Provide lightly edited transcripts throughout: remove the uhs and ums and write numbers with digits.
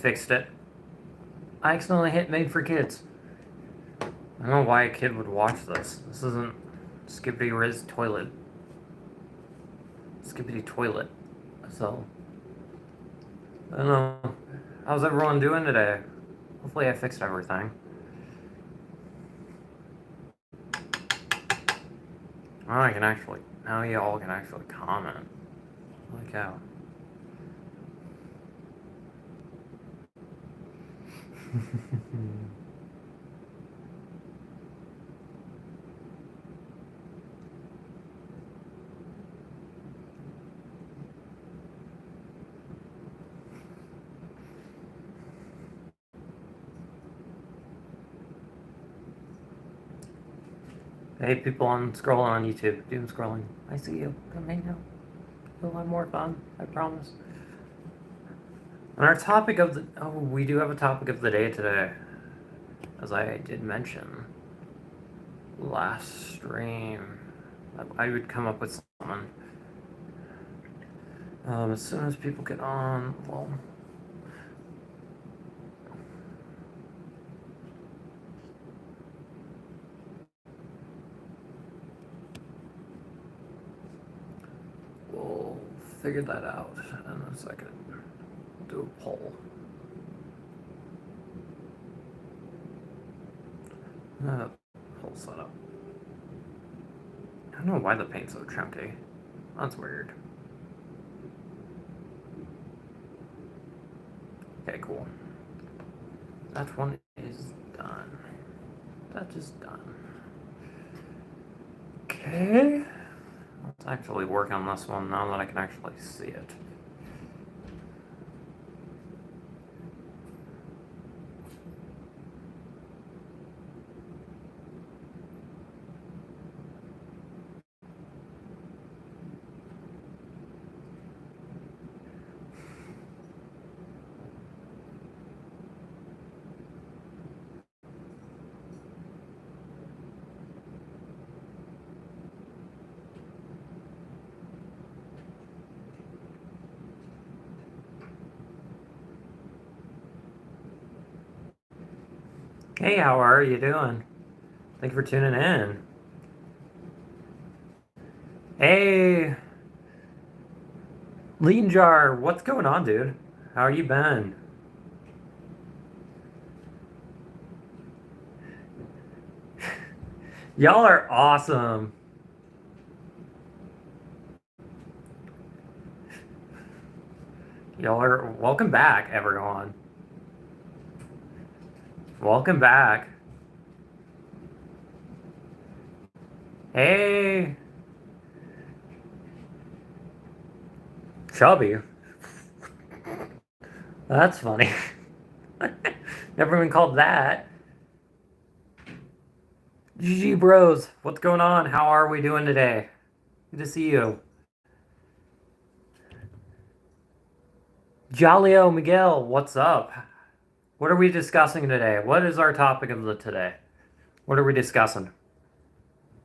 fixed it. I accidentally hit made for kids. I don't know why a kid would watch this. This isn't Skippity Riz Toilet. Skippity Toilet. So, I don't know. How's everyone doing today? Hopefully I fixed everything. Now y'all can actually comment. Holy cow. Hey, people scrolling on YouTube, doom scrolling. I see you. Come hang out. We'll have more fun. I promise. And our topic of the we do have a topic of the day today, as I did mention last stream. I would come up with something. As soon as people get on, well. We'll figure that out in a second. We'll do a poll. Poll setup. I don't know why the paint's so chunky. That's weird. Okay, cool. That one is done. That is done. Okay. Let's actually work on this one now that I can actually see it. Hey, how are you doing? Thank you for tuning in. Hey, Lean Jar, what's going on, dude? How you been? Y'all are awesome. Y'all are welcome back, everyone. Welcome back. Hey. Chubby. That's funny. Never been called that. GG bros, what's going on? How are we doing today? Good to see you. Jalio Miguel, what's up? What are we discussing today? What is our topic of the today? What are we discussing?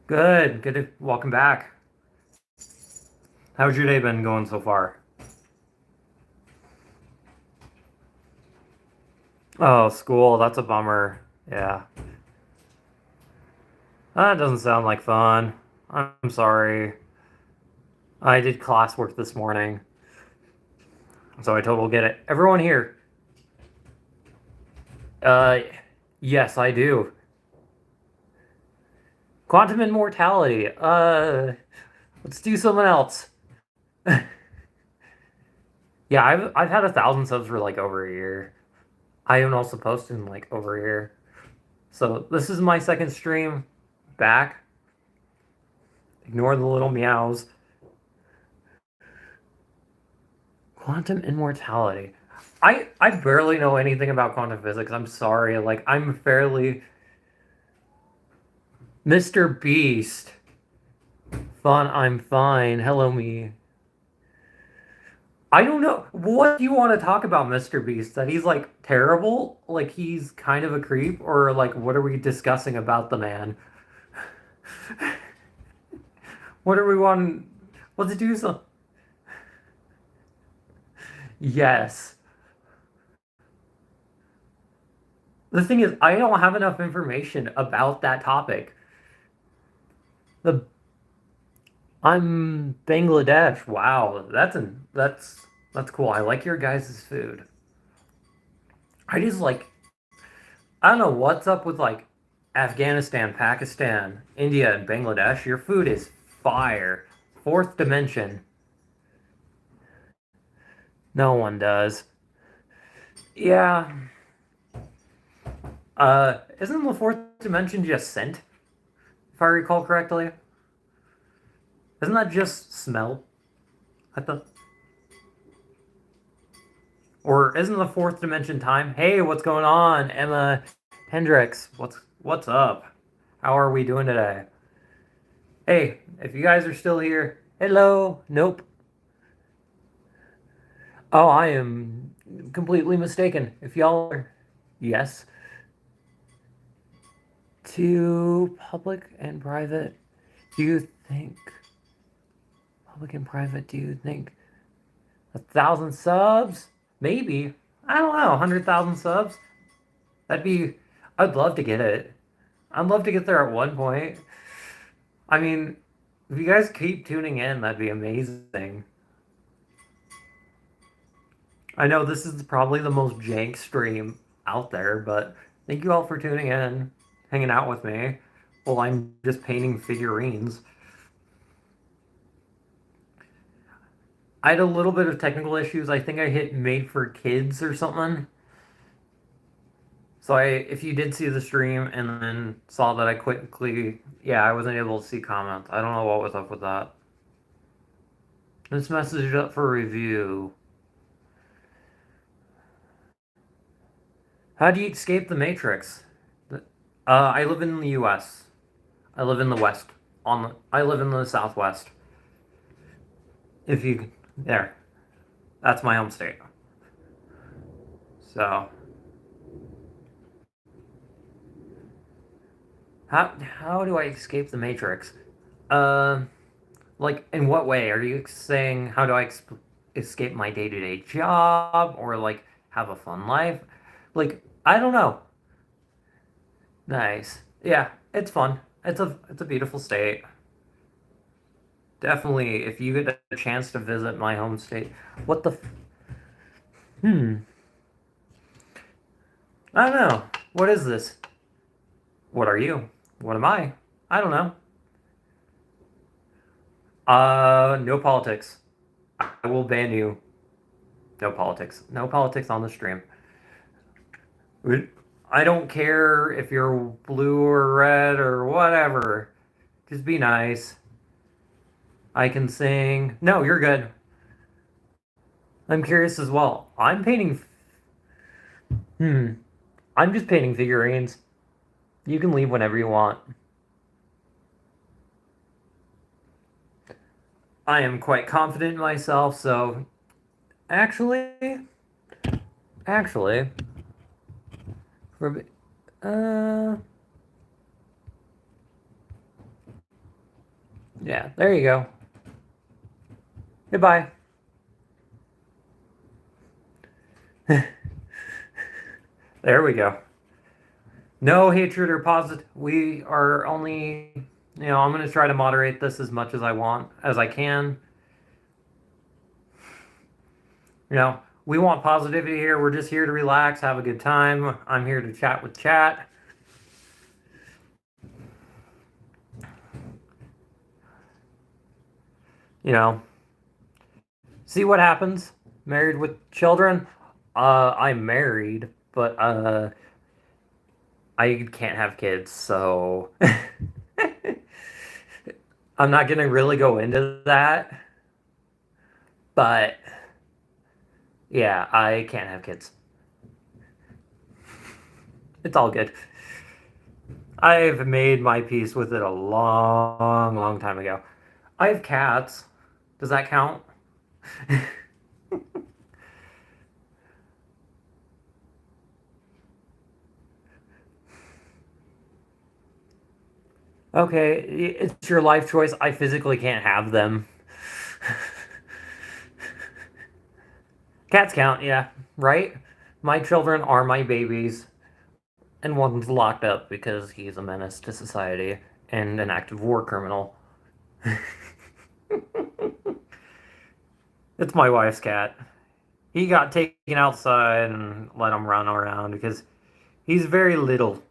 Good. Welcome back. How's your day been going so far? Oh, school, that's a bummer. Yeah. That doesn't sound like fun. I'm sorry. I did classwork this morning. So I totally get it. Everyone here. Yes, I do. Quantum immortality. Let's do something else. Yeah, I've had 1,000 subs for like over a year. I am also posting like over a year. So this is my second stream back. Ignore the little meows. Quantum immortality. I barely know anything about quantum physics. I'm sorry. Like I'm fairly Mr. Beast. Fun, I'm fine. Hello me. I don't know. What do you want to talk about, Mr. Beast? That he's like terrible? Like he's kind of a creep? Or like what are we discussing about the man? What are we wanting? Let's do some. Yes. The thing is, I don't have enough information about that topic. The I'm Bangladesh. Wow, that's cool. I like your guys' food. I just like I don't know what's up with like Afghanistan, Pakistan, India, and Bangladesh. Your food is fire. Fourth dimension. No one does. Yeah. Isn't the fourth dimension just scent? If I recall correctly, isn't that just smell? I thought, or isn't the fourth dimension time? Hey, what's going on, Emma Hendricks? What's up? How are we doing today? Hey, if you guys are still here, hello. Nope. Oh, I am completely mistaken. If y'all are, yes, to public and private. Do you think public and private? Do you think 1,000 subs? Maybe. I don't know. 100,000 subs? That'd be. I'd love to get it. I'd love to get there at one point. I mean, if you guys keep tuning in, that'd be amazing. I know this is probably the most jank stream out there, but thank you all for tuning in, hanging out with me while I'm just painting figurines. I had a little bit of technical issues. I think I hit made for kids or something. So if you did see the stream and then saw that I quickly, yeah, I wasn't able to see comments. I don't know what was up with that. This message is up for review. How do you escape the Matrix? I live in the U.S. I live in the West. I live in the Southwest. If you there, that's my home state. So how do I escape the Matrix? Uh, like in what way? Are you saying how do I escape my day-to-day job or like have a fun life? Like I don't know. Nice. Yeah, it's fun. It's a beautiful state. Definitely, if you get a chance to visit my home state, what the? Hmm. I don't know. What is this? What are you? What am I? I don't know. No politics. I will ban you. No politics. No politics on the stream. I don't care if you're blue or red or whatever. Just be nice. I can sing. No, you're good. I'm curious as well. I'm painting. Hmm. I'm just painting figurines. You can leave whenever you want. I am quite confident in myself, so actually, actually, for yeah, there you go. Goodbye. There we go. No hatred or positive. We are only, I'm going to try to moderate this as much as I want, as I can. We want positivity here. We're just here to relax, have a good time. I'm here to chat with chat. See what happens. Married with children. I'm married, but I can't have kids, so I'm not gonna really go into that. But yeah, I can't have kids. It's all good. I've made my peace with it a long, long time ago. I have cats. Does that count? Okay, it's your life choice. I physically can't have them. Cats count, yeah, right? My children are my babies. and one's locked up because he's a menace to society and an active war criminal. It's my wife's cat. He got taken outside and let him run around because he's very little.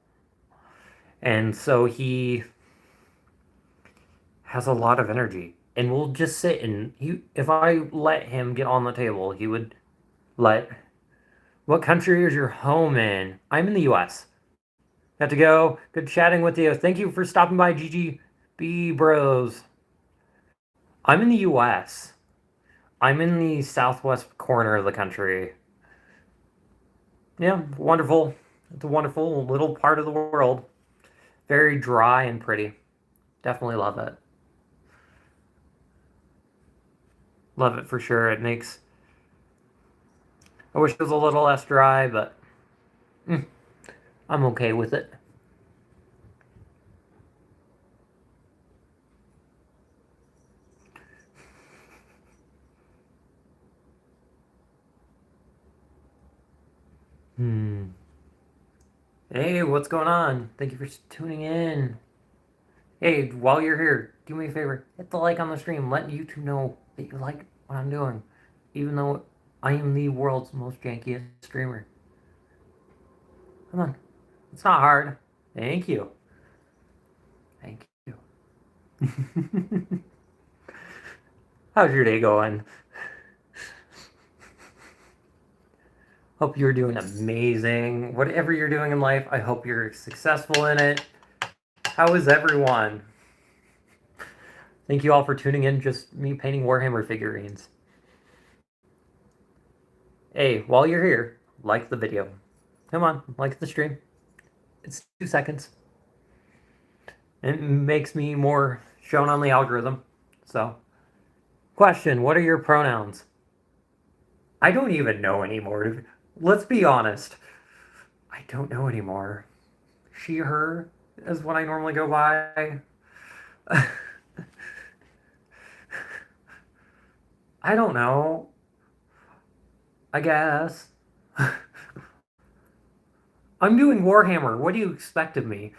And so he has a lot of energy and will just sit and if I let him get on the table, he would let. What country is your home in? I'm in the US. Got to go. Good chatting with you. Thank you for stopping by, GGB Bros. I'm in the US. I'm in the southwest corner of the country. Yeah, wonderful. It's a wonderful little part of the world. Very dry and pretty. Definitely love it. Love it for sure. It makes. I wish it was a little less dry, but I'm okay with it. Hey, what's going on? Thank you for tuning in. Hey, while you're here, do me a favor. Hit the like on the stream. Let YouTube know that you like what I'm doing. Even though I am the world's most jankiest streamer. Come on. It's not hard. Thank you. Thank you. How's your day going? Hope you're doing amazing. Whatever you're doing in life, I hope you're successful in it. How is everyone? Thank you all for tuning in. Just me painting Warhammer figurines. Hey, while you're here, like the video. Come on, like the stream. It's 2 seconds. It makes me more shown on the algorithm. So, question, what are your pronouns? I don't even know anymore. Let's be honest. I don't know anymore. She, her is what I normally go by. I don't know. I guess. I'm doing Warhammer. What do you expect of me?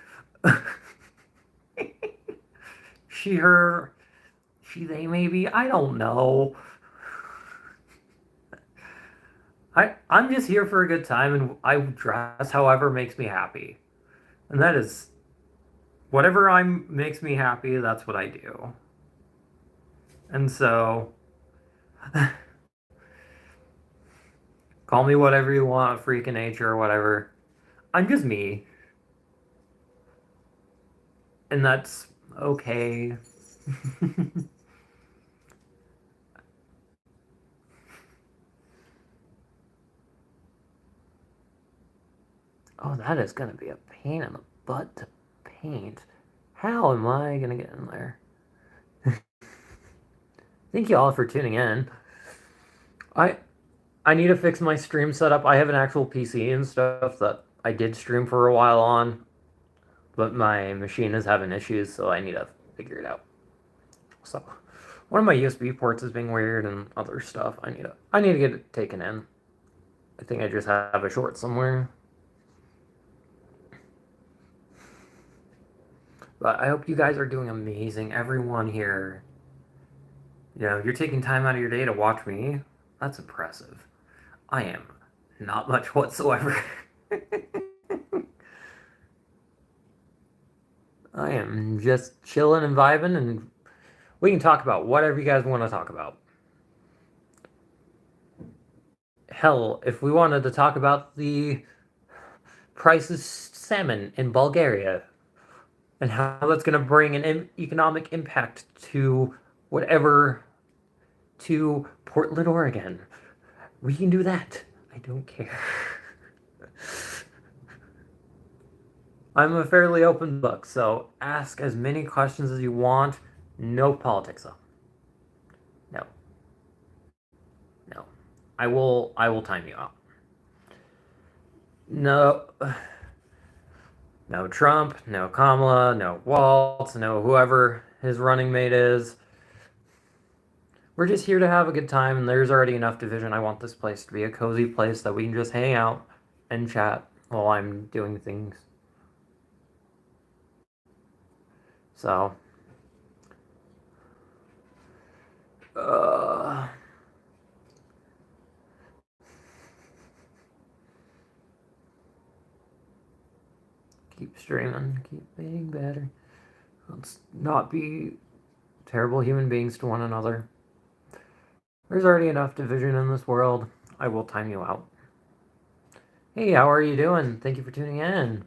She, her, she, they, maybe. I don't know. I'm just here for a good time, and I dress however makes me happy. And that is whatever makes me happy, that's what I do. And so call me whatever you want, freak of nature or whatever. I'm just me. And that's okay. Oh, that is going to be a pain in the butt to paint. How am I going to get in there? Thank you all for tuning in. I need to fix my stream setup. I have an actual PC and stuff that I did stream for a while on, but my machine is having issues, so I need to figure it out. So one of my USB ports is being weird and other stuff. I need to get it taken in. I think I just have a short somewhere. But I hope you guys are doing amazing. Everyone here, you're taking time out of your day to watch me. That's impressive. I am not much whatsoever. I am just chilling and vibing, and we can talk about whatever you guys want to talk about. Hell, if we wanted to talk about the price of salmon in Bulgaria and how that's going to bring an economic impact to Portland, Oregon, we can do that. I don't care. I'm a fairly open book, so ask as many questions as you want. No politics, though. No. I will time you out. No Trump, no Kamala, no Waltz, no whoever his running mate is. We're just here to have a good time, and there's already enough division. I want this place to be a cozy place that we can just hang out and chat while I'm doing things. So, keep streaming, keep being better. Let's not be terrible human beings to one another. There's already enough division in this world. I will time you out. Hey, how are you doing? Thank you for tuning in.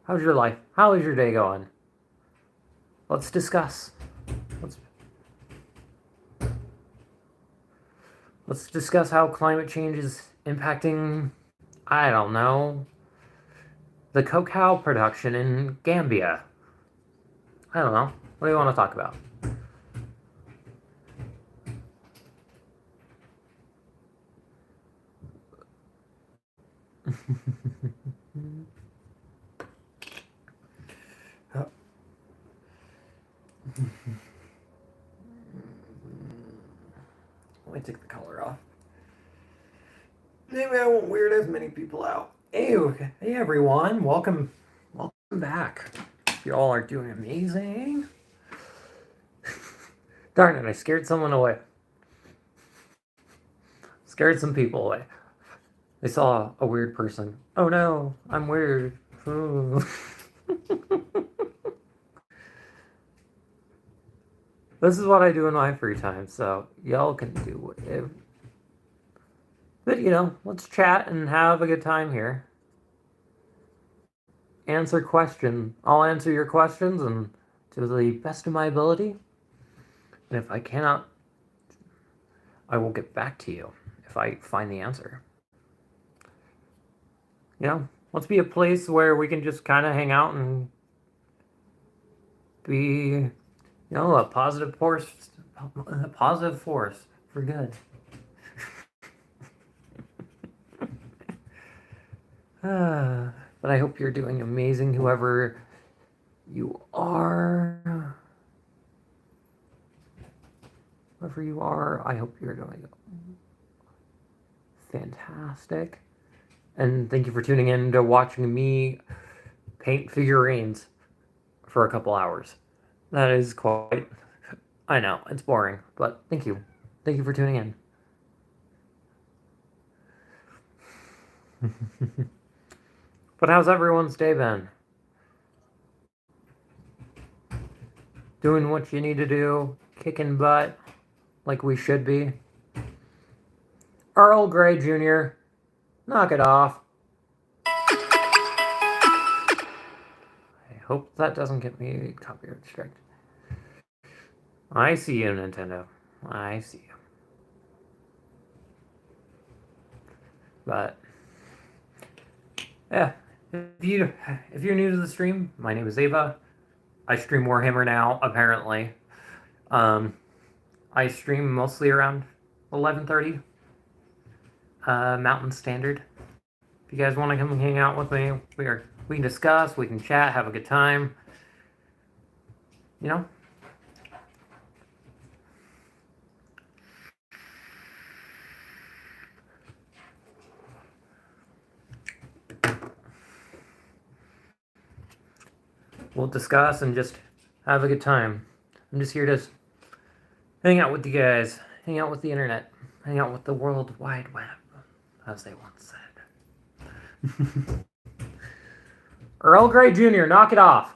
How's your life? How is your day going? Let's discuss. Let's discuss how climate change is impacting, I don't know, the cacao production in Gambia. I don't know. What do you want to talk about? Let me take the color off. Maybe I won't weird as many people out. Hey everyone, welcome back. You all are doing amazing. Darn it, I scared someone away. Scared some people away. They saw a weird person. Oh no, I'm weird. This is what I do in my free time, so y'all can do whatever. But let's chat and have a good time here. Answer question. I'll answer your questions and to the best of my ability. And if I cannot, I will get back to you if I find the answer. Let's be a place where we can just kind of hang out and be, a positive force for good. But I hope you're doing amazing, whoever you are. Whoever you are, I hope you're doing fantastic. And thank you for tuning in to watching me paint figurines for a couple hours. That is quite... I know, it's boring, but thank you. Thank you for tuning in. But how's everyone's day been? Doing what you need to do, kicking butt like we should be. Earl Grey Jr., knock it off. I hope that doesn't get me copyright strike. I see you, Nintendo. I see you. But yeah, if you're new to the stream, my name is Ava. I stream Warhammer now, apparently. I stream mostly around 11:30 Mountain Standard. If you guys want to come hang out with me, we can discuss, we can chat, have a good time. We'll discuss and just have a good time. I'm just here to hang out with you guys, hang out with the internet, hang out with the World Wide Web, as they once said. Earl Grey Jr., knock it off.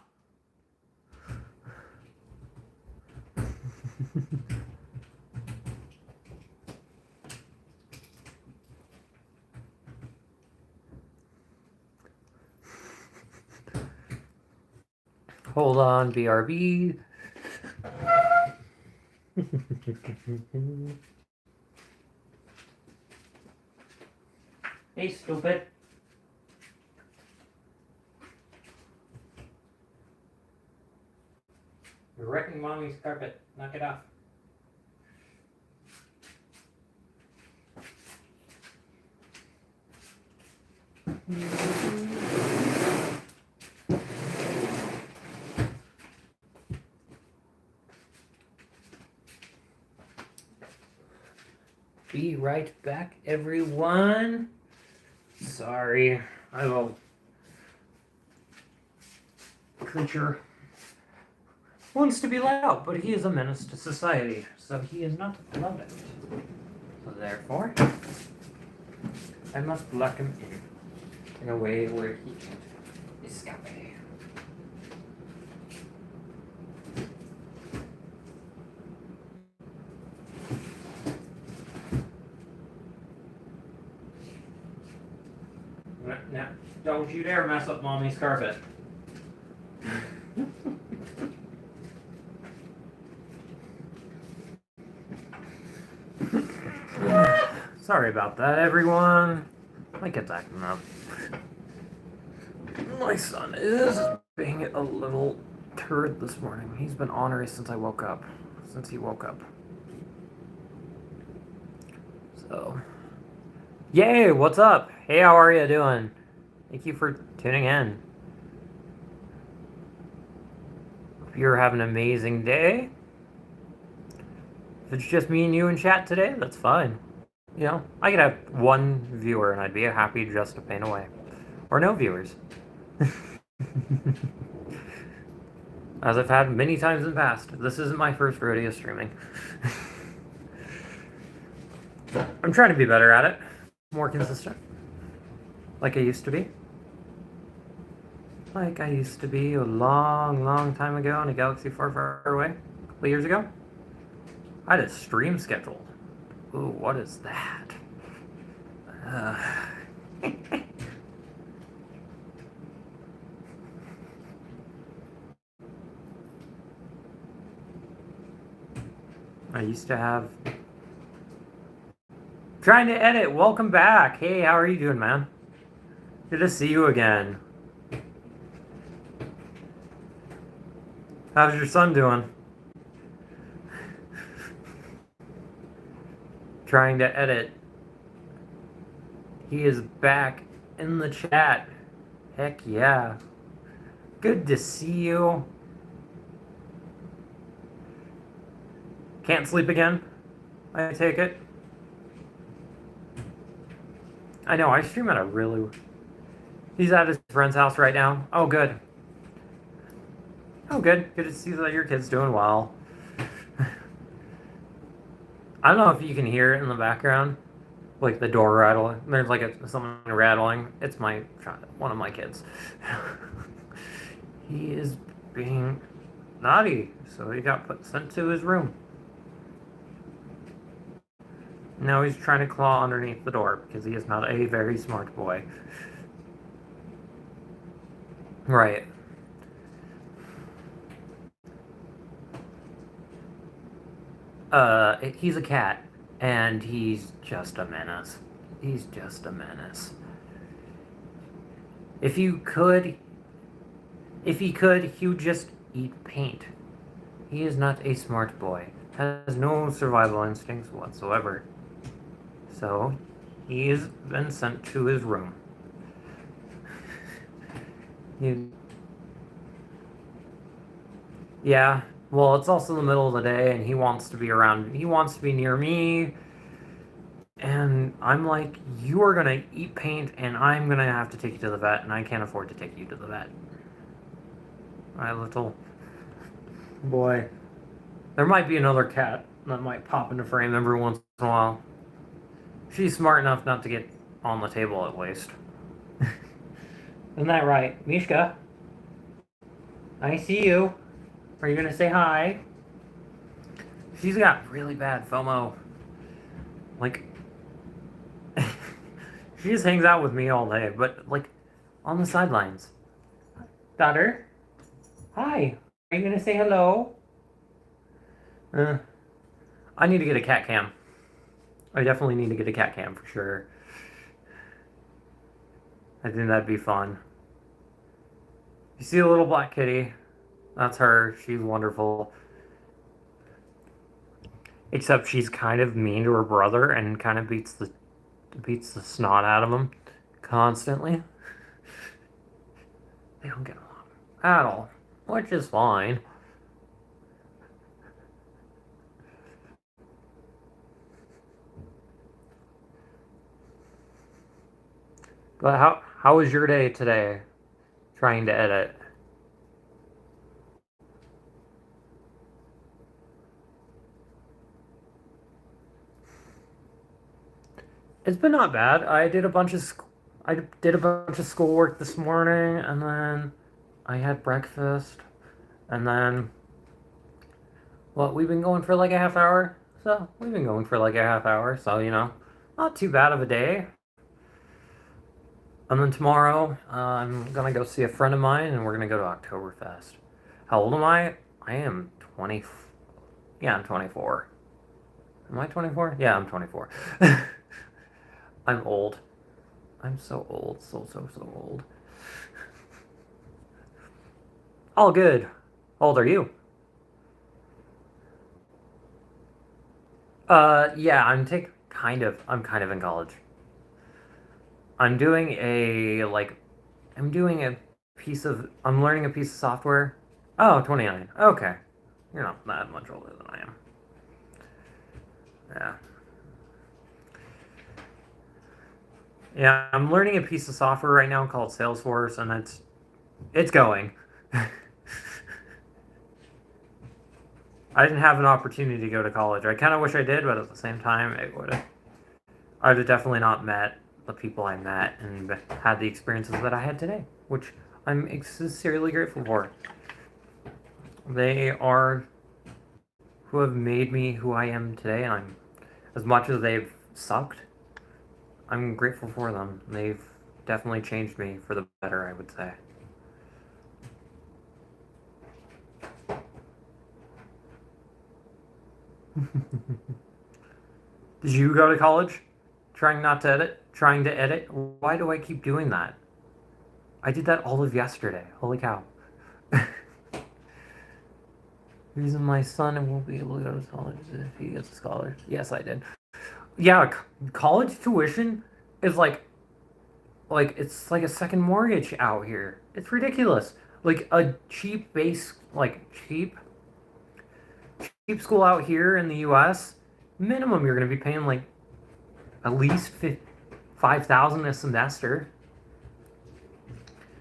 Hold on, BRB. Hey, stupid. You're wrecking mommy's carpet. Knock it off. Be right back, everyone. Sorry, My little creature wants to be let out, but he is a menace to society, so he is not loved. So therefore, I must lock him in a way where he can't escape. Now, don't you dare mess up Mommy's carpet. Sorry about that, everyone. My kid's acting up. My son is being a little turd this morning. He's been ornery since he woke up. So, yay, what's up? Hey, how are you doing? Thank you for tuning in. Hope you're having an amazing day. If it's just me and you in chat today, that's fine. You know, I could have one viewer and I'd be happy just to paint away. Or no viewers. As I've had many times in the past. This isn't my first rodeo streaming. I'm trying to be better at it. More consistent. Like I used to be. Like I used to be a long, long time ago in a galaxy far, far away. A couple years ago. I had a stream scheduled. Ooh, what is that? I used to have... Trying to edit. Welcome back. Hey, how are you doing, man? Good to see you again. How's your son doing? Trying to edit. He is back in the chat. Heck yeah. Good to see you. Can't sleep again, I take it. I know, I stream at a really... He's at his friend's house right now. Oh, good. Oh, good. Good to see that your kid's doing well. I don't know if you can hear it in the background. Like the door rattling. There's like something rattling. It's one of my kids. He is being naughty, so he got sent to his room. Now he's trying to claw underneath the door because he is not a very smart boy. Right. He's a cat, and he's just a menace. He's just a menace. If he could, he would just eat paint. He is not a smart boy. Has no survival instincts whatsoever. So, he's been sent to his room. Yeah, well, it's also the middle of the day, and he wants to be around. He wants to be near me. And I'm like, you are gonna eat paint, and I'm gonna have to take you to the vet, and I can't afford to take you to the vet. My little boy. There might be another cat that might pop into frame every once in a while. She's smart enough not to get on the table at least. Isn't that right? Mishka? I see you. Are you gonna say hi? She's got really bad FOMO. Like, she just hangs out with me all day, but like, on the sidelines. Daughter? Hi. Are you gonna say hello? I need to get a cat cam. I definitely need to get a cat cam for sure. I think that'd be fun. You see a little black kitty? That's her. She's wonderful. Except she's kind of mean to her brother and kind of beats the snot out of him constantly. They don't get along at all, which is fine. But How was your day today trying to edit? It's been not bad. I did a bunch of schoolwork this morning, and then I had breakfast, and then we've been going for like a half hour. So we've been going for like a half hour. So not too bad of a day. And then tomorrow, I'm gonna go see a friend of mine, and we're gonna go to Oktoberfest. How old am I? I am 20. Yeah, I'm 24. Am I 24? Yeah, I'm 24. I'm old. I'm so old. So old. All good. How old are you? Yeah, I'm kind of in college. I'm doing a, like, I'm doing a I'm learning a piece of software. Oh, 29. Okay. You're not that much older than I am. Yeah. Yeah, I'm learning a piece of software right now called Salesforce, and it's going. I didn't have an opportunity to go to college. I kind of wish I did, but at the same time, I'd have definitely not met the people I met and had the experiences that I had today, which I'm sincerely grateful for. They are who have made me who I am today, and as much as they've sucked, I'm grateful for them. They've definitely changed me for the better, I would say. Did you go to college? Trying not to edit? Trying to edit? Why do I keep doing that? I did that all of yesterday. Holy cow. Reason my son won't be able to go to college is if he gets a scholarship. Yes, I did. Yeah, college tuition is it's like a second mortgage out here. It's ridiculous. Like a cheap school out here in the U.S. Minimum you're going to be paying like at least 5,000 a semester.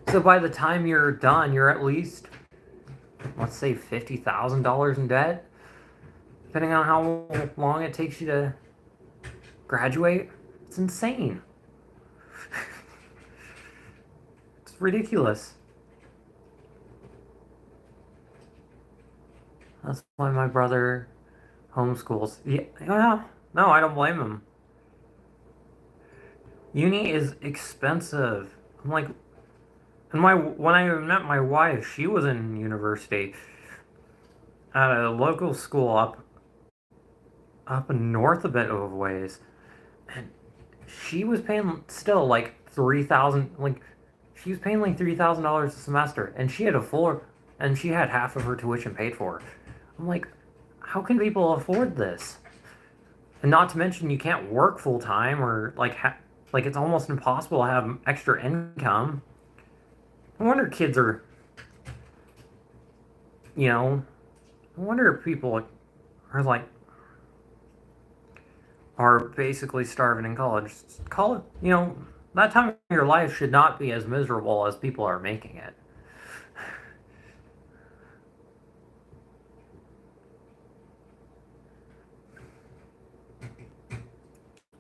So by the time you're done, you're at least, let's say, $50,000 in debt, depending on how long it takes you to graduate. It's insane. It's ridiculous. That's why my brother homeschools. Yeah, no, I don't blame him. Uni is expensive. I'm like, and when I met my wife, she was in university at a local school up north a bit of ways, and she was paying still like 3,000. Like she was paying like $3,000 a semester, and she had half of her tuition paid for. I'm like, how can people afford this? And not to mention, you can't work full time or like it's almost impossible to have extra income. No wonder kids are, you know, no wonder people are are basically starving in college. College, that time of your life should not be as miserable as people are making it.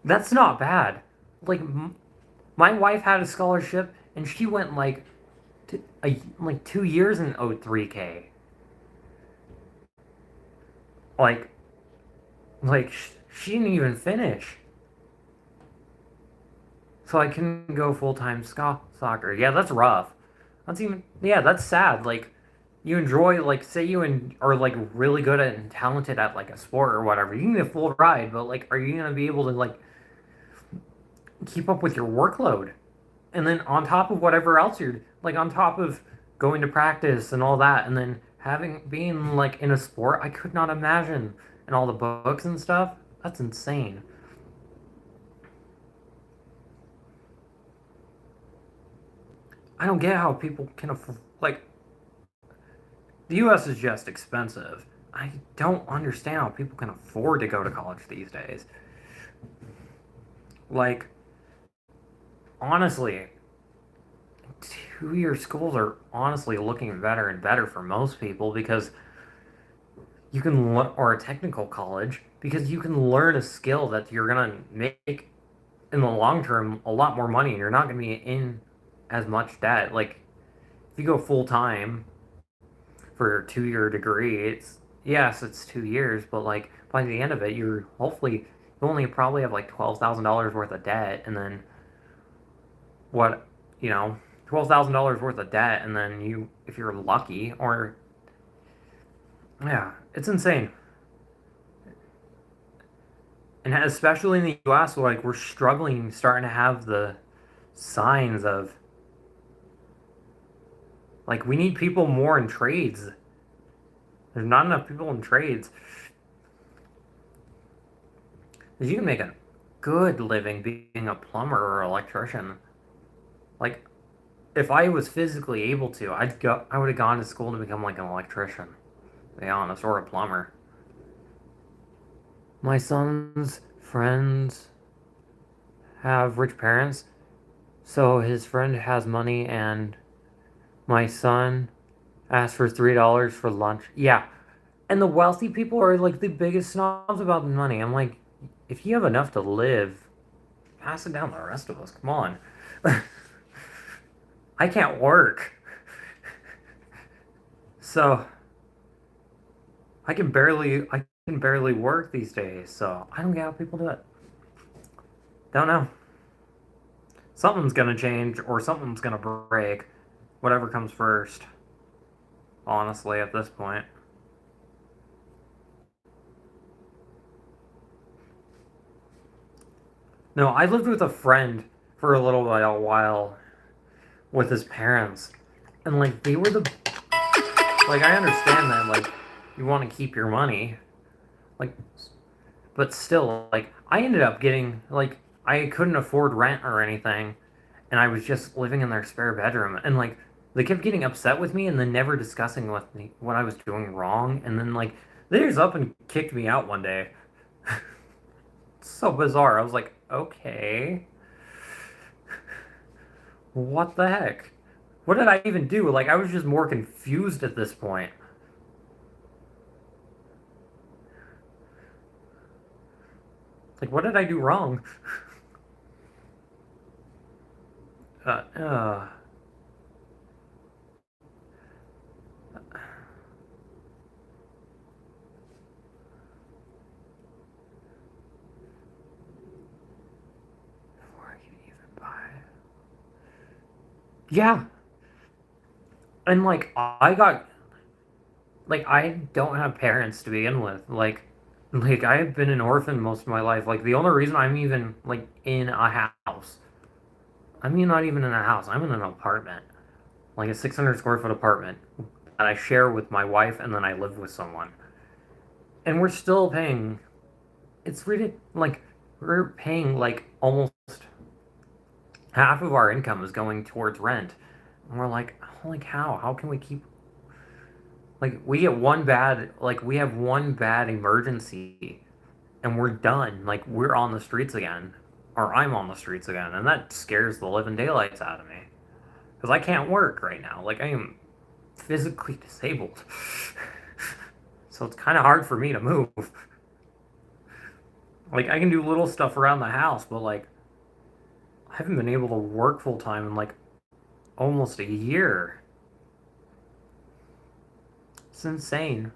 That's not bad. Like my wife had a scholarship and she went like 2 years and owed 3K. Like like she didn't even finish. So I couldn't go full time soccer. Yeah, that's rough. That's sad. Like you enjoy say are like really good at and talented at like a sport or whatever. You can get a full ride, but like, are you gonna be able to like keep up with your workload? And then on top of whatever else you're like on top of going to practice and all that, and then having being like in a sport, I could not imagine, and all the books and stuff. That's insane. I don't get how people can afford like the U.S. is just expensive. I don't understand how people can afford to go to college these days. Like honestly, 2-year schools are honestly looking better and better for most people because you can or a technical college because you can learn a skill that you're gonna make in the long term a lot more money and you're not gonna be in as much debt. Like if you go full time for a 2-year degree, it's yes, it's 2 years, but like by the end of it, you're hopefully you only probably have like $12,000 worth of debt, and then what you know, $12,000 worth of debt, and then you if you're lucky, or yeah, it's insane. And especially in the U.S., like we're struggling, starting to have the signs of like we need people more in trades. There's not enough people in trades. You can make a good living being a plumber or electrician. Like if I was physically able to, I would have gone to school to become like an electrician, to be honest, or a plumber. My son's friends have rich parents, so his friend has money, and my son asked for $3 for lunch. Yeah, and the wealthy people are like the biggest snobs about money. I'm like, if you have enough to live, pass it down to the rest of us. Come on. I can't work. So I can barely work these days, so I don't get how people do it. Don't know. Something's gonna change or something's gonna break. Whatever comes first. Honestly, at this point. No, I lived with a friend for a little while with his parents. And like they were the like I understand that like you want to keep your money. Like but still like I ended up getting like I couldn't afford rent or anything and I was just living in their spare bedroom and like they kept getting upset with me and then never discussing with me what I was doing wrong and then like they just up and kicked me out one day. So bizarre. I was like, okay, what the heck? What did I even do? Like I was just more confused at this point. Like what did I do wrong? Uh, uh, before I can even buy it. Yeah, and I got like I don't have parents to begin with. Like I've been an orphan most of my life. Like the only reason I'm even like in a house, I mean not even in a house. I'm in an apartment, like a 600 square foot apartment that I share with my wife, and then I live with someone. And we're still paying. It's really like we're paying like almost half of our income is going towards rent. And we're like, holy cow, how can we keep like we have one bad emergency and we're done. Like we're on the streets again. Or I'm on the streets again, and that scares the living daylights out of me. Because I can't work right now. Like I am physically disabled. So it's kinda hard for me to move. Like I can do little stuff around the house, but like I haven't been able to work full time in like almost a year. It's insane.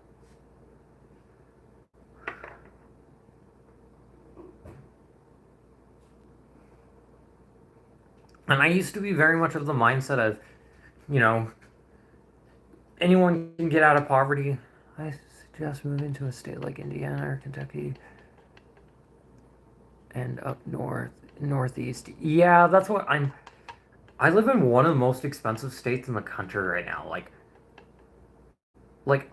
And I used to be very much of the mindset of, you know, anyone can get out of poverty. I suggest moving to a state like Indiana or Kentucky and up north, northeast. Yeah, that's what I live in one of the most expensive states in the country right now. Like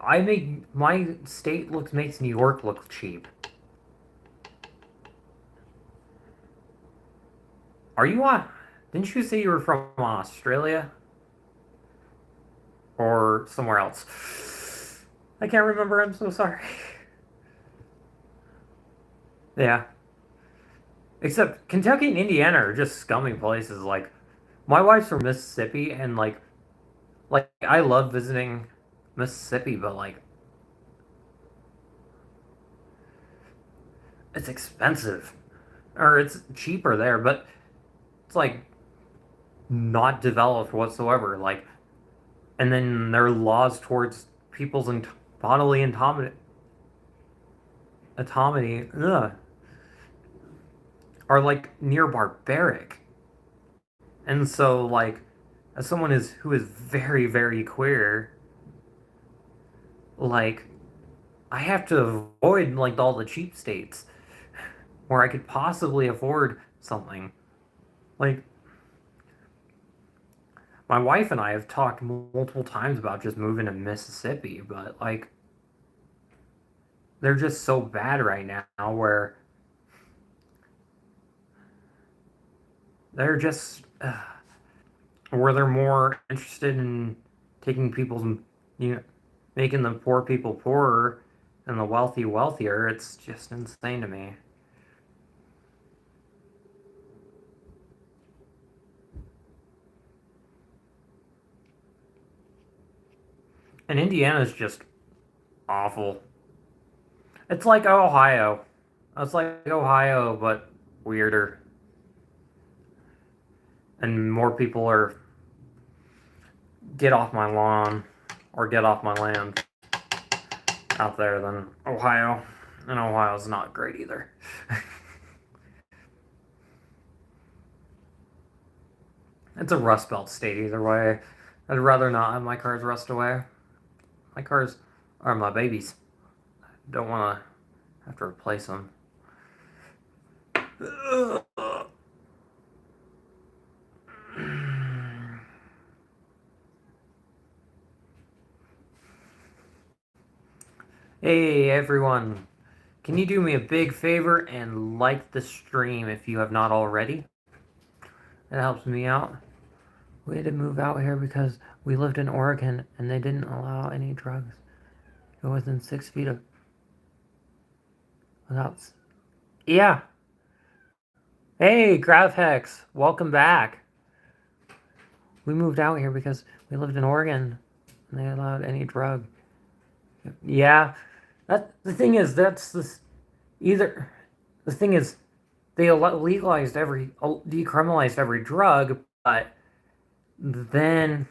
I make my state looks makes New York look cheap. Are you on? Didn't you say you were from Australia or somewhere else? I can't remember. I'm so sorry. Yeah. Except Kentucky and Indiana are just scummy places. Like My wife's from Mississippi, and like I love visiting Mississippi, but like it's expensive, or it's cheaper there, but it's like not developed whatsoever. Like, and then their laws towards people's bodily autonomy are like near barbaric. And so, like, as someone who is very, very queer, like, I have to avoid like all the cheap states where I could possibly afford something. Like, my wife and I have talked multiple times about just moving to Mississippi, but like, they're just so bad right now where they're just where they're more interested in taking people's, you know, making the poor people poorer and the wealthy wealthier. It's just insane to me. And Indiana's just awful. It's like Ohio. It's like Ohio, but weirder. And more people are get off my lawn or get off my land out there than Ohio. And Ohio's not great either. It's a Rust Belt state either way. I'd rather not have my cars rust away. My cars are my babies. Don't want to have to replace them. Hey everyone, can you do me a big favor and like the stream if you have not already? That helps me out. We had to move out here because we lived in Oregon and they didn't allow any drugs. Go within 6 feet of without. Yeah. Hey, GravHex, welcome back. We moved out here because we lived in Oregon and they allowed any drug. Yeah. The thing is, either the thing is they decriminalized every drug, but then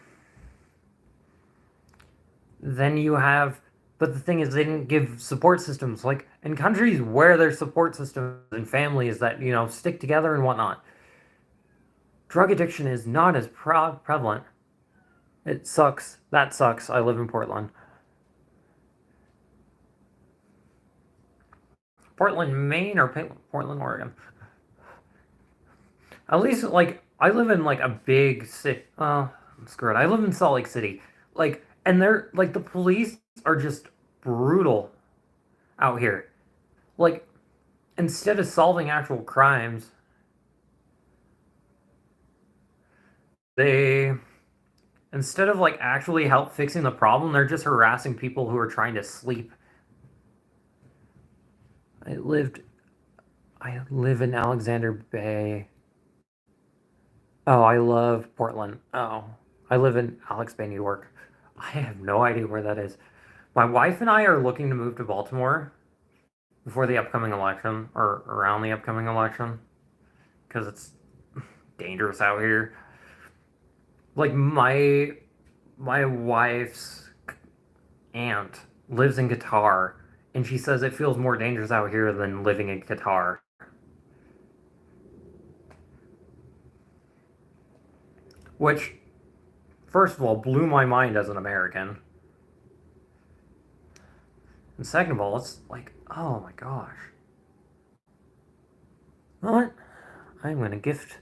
you have, but the thing is they didn't give support systems, like in countries where there's support systems and families that stick together and whatnot. Drug addiction is not as prevalent. It sucks. That sucks. I live in Portland. Portland, Maine, or Portland, Oregon? At least, like, I live in like a big city. Screw it. I live in Salt Lake City. Like, and they're like the police are just brutal out here. Like, instead of solving actual crimes, they instead of like actually help fixing the problem, they're just harassing people who are trying to sleep. I live in Alexander Bay. Oh, I love Portland. Oh, I live in Alex Bay, New York. I have no idea where that is. My wife and I are looking to move to Baltimore before the upcoming election, or around the upcoming election, because it's dangerous out here. Like my wife's aunt lives in Qatar, and she says it feels more dangerous out here than living in Qatar. Which, first of all, blew my mind as an American. And second of all, it's like, oh my gosh. You know what? I'm going to gift.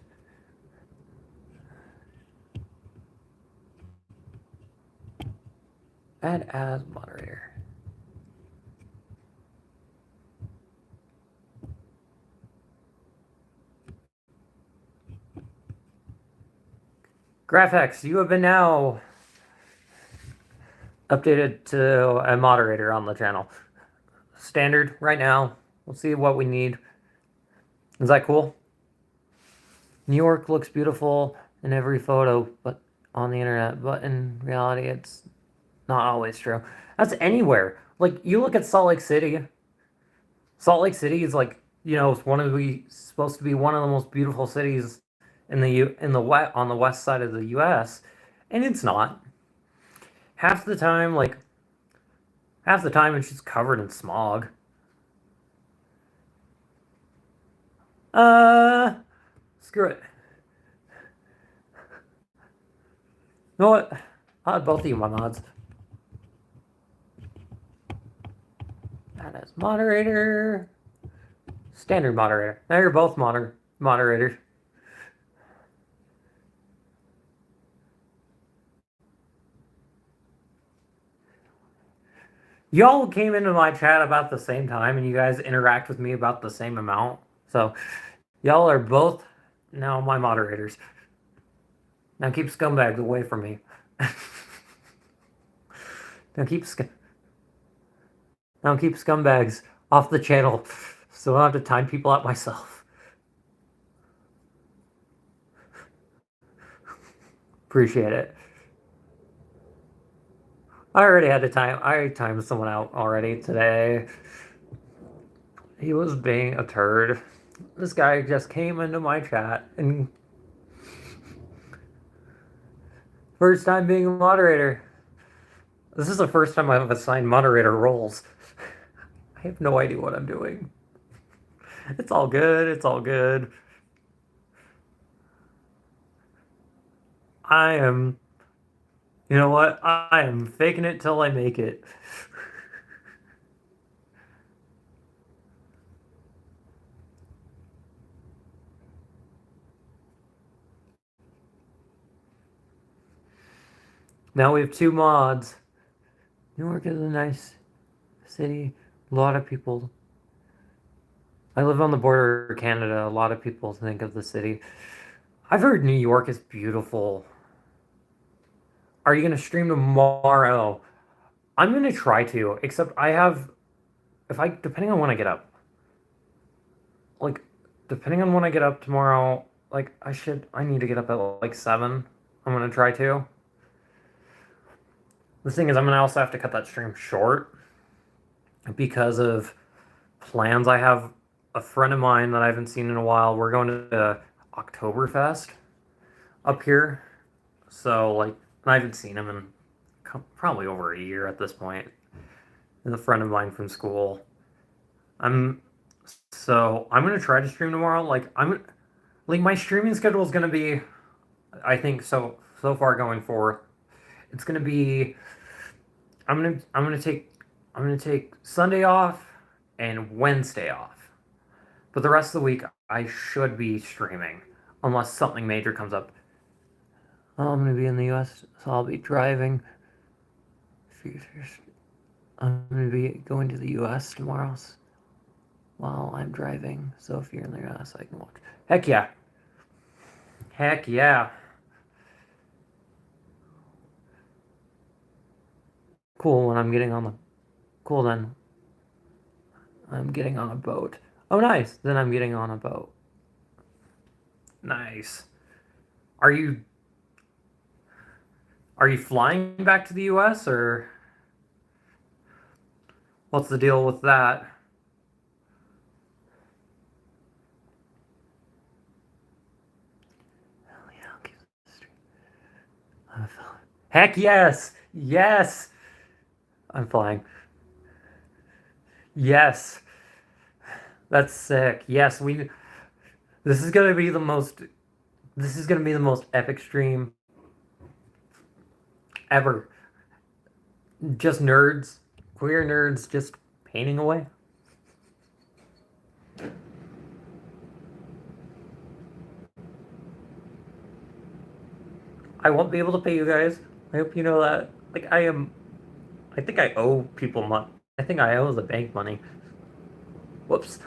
Add as moderator. GraphX, you have been now updated to a moderator on the channel. Standard right now. We'll see what we need. Is that cool? New York looks beautiful. in every photo, but on the internet. But in reality, it's not always true. That's anywhere. Like you look at Salt Lake City. Salt Lake City is like it's supposed to be one of the most beautiful cities in the west on the west side of the U.S. and it's not. Half the time, it's just covered in smog. Uh, Screw it. You know what? I'll add both of you my mods. Add as moderator. Standard moderator. Now you're both moderators. Y'all came into my chat about the same time, and you guys interact with me about the same amount. So, y'all are both now my moderators. Now keep scumbags away from me. Now keep scumbags off the channel, so I don't have to time people out myself. Appreciate it. I timed someone out already today. He was being a turd. This guy just came into my chat and first time being a moderator. This is the first time I've assigned moderator roles. I have no idea what I'm doing. It's all good. It's all good. You know what? I am faking it till I make it. Now we have 2 mods. New York is a nice city. A lot of people. I live on the border of Canada. A lot of people think of the city. I've heard New York is beautiful. Are you going to stream tomorrow? I'm going to try to, except depending on when I get up. Like, depending on when I get up tomorrow, like, I need to get up at like 7. I'm going to try to. The thing is, I'm going to also have to cut that stream short because of plans I have. A friend of mine that I haven't seen in a while, we're going to Oktoberfest up here. So, like, I haven't seen him in probably over a year at this point. And a friend of mine from school. I'm gonna try to stream tomorrow. Like my streaming schedule is gonna be, I think so far going forward, it's gonna be. I'm gonna take Sunday off and Wednesday off. But the rest of the week, I should be streaming, unless something major comes up. I'm going to be in the U.S., so I'll be driving. I'm going to be going to the U.S. tomorrow while I'm driving. So if you're in the U.S., I can watch. Heck yeah. Heck yeah. Cool, when I'm getting on the... Cool, then. I'm getting on a boat. Oh, nice. Then I'm getting on a boat. Nice. Are you flying back to the US, or what's the deal with that? Oh, yeah, I'll keep the stream. Heck yes! Yes! I'm flying. Yes. That's sick. Yes, this is gonna be the most epic stream ever. Just nerds, queer nerds, just painting away. I won't be able to pay you guys. I hope you know that. Like, I think I owe people money. I think I owe the bank money. Whoops.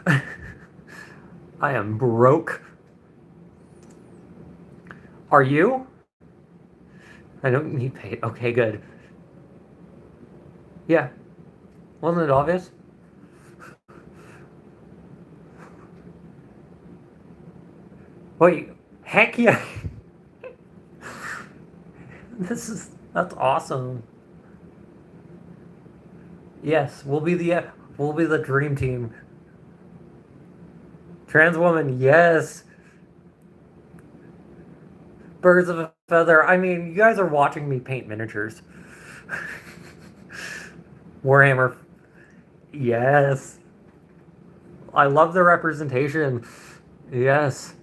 I am broke. Are you? I don't need paid. Okay, good. Yeah. Wasn't it obvious? Wait. Heck yeah. That's awesome. Yes, we'll be the dream team. Trans woman, yes. Birds of a feather. I mean, you guys are watching me paint miniatures. Warhammer, yes. I love the representation. Yes.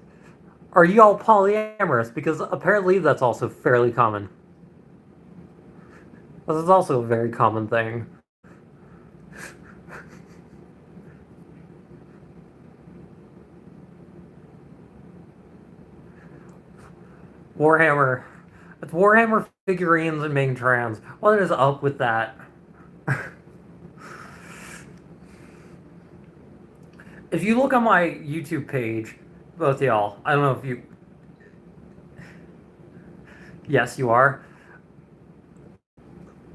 Are you all polyamorous? Because apparently that's also fairly common. This is also a very common thing. Warhammer. It's Warhammer figurines and being trans. What is up with that? If you look on my YouTube page, both y'all, I don't know if you. Yes, you are.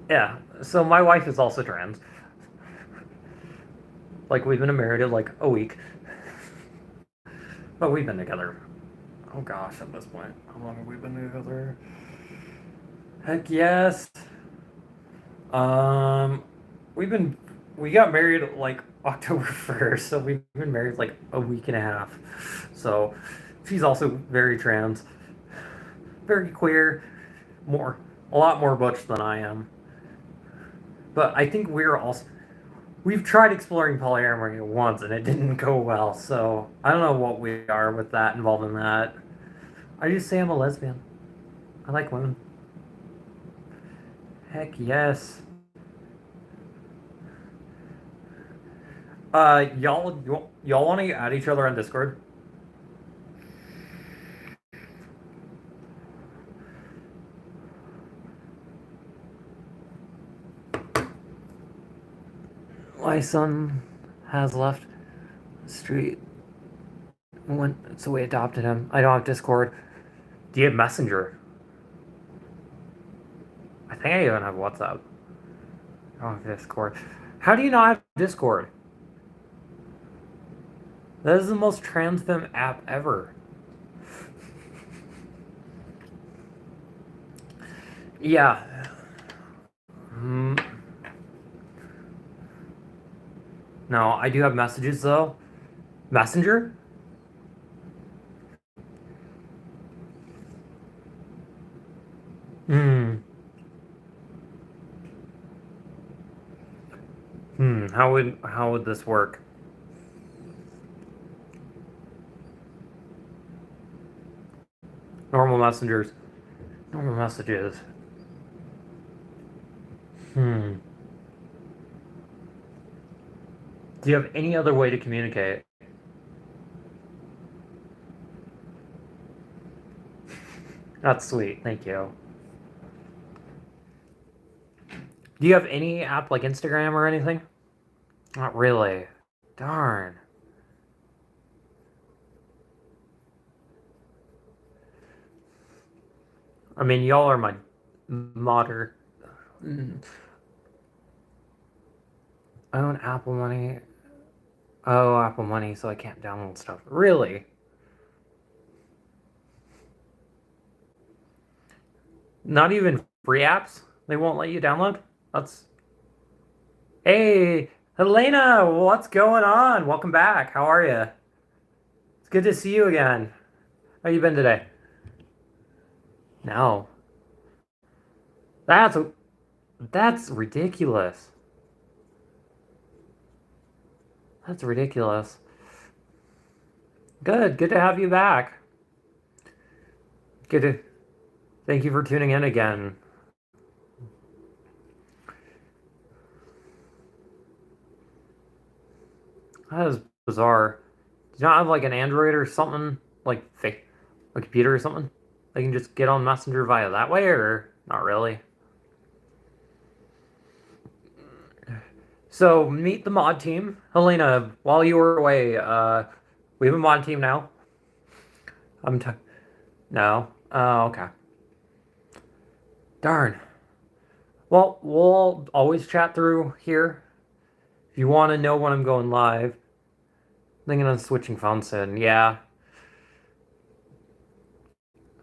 Yeah. So my wife is also trans. Like we've been married like a week, but we've been together. Oh gosh, at this point, how long have we been together? Heck yes. Um, we've been we got married like October 1st, so we've been married like a week and a half. So she's also very trans, very queer, more a lot more butch than I am. But I think we've tried exploring polyamory once and it didn't go well. So I don't know what we are with that involved in that. I just say I'm a lesbian. I like women. Heck yes. Y'all want to add each other on Discord? My son has left the street. So we adopted him. I don't have Discord. Do you have Messenger? I think I even have WhatsApp. I don't have Discord. How do you not have Discord? That is the most transfem app ever. Yeah. No, I do have messages though. Messenger? Hmm. How would this work? Normal messengers. Normal messages. Hmm. Do you have any other way to communicate? That's sweet. Thank you. Do you have any app like Instagram or anything? Not really. Darn. I mean, y'all are my modder. I own Apple Money. Oh, Apple Money, so I can't download stuff. Really? Not even free apps? They won't let you download? That's. Hey, Helena, what's going on? Welcome back. How are you? It's good to see you again. How you been today? No. That's that's ridiculous. That's ridiculous. Good to have you back. Good to thank you for tuning in again. That is bizarre. Do you not have like an Android or something? Like fake a computer or something? They can just get on Messenger via that way or not really? So meet the mod team. Helena, while you were away, we have a mod team now. I'm t No. Oh, okay. Darn. Well, we'll always chat through here. If you want to know when I'm going live. Thinking on switching phones soon. Yeah.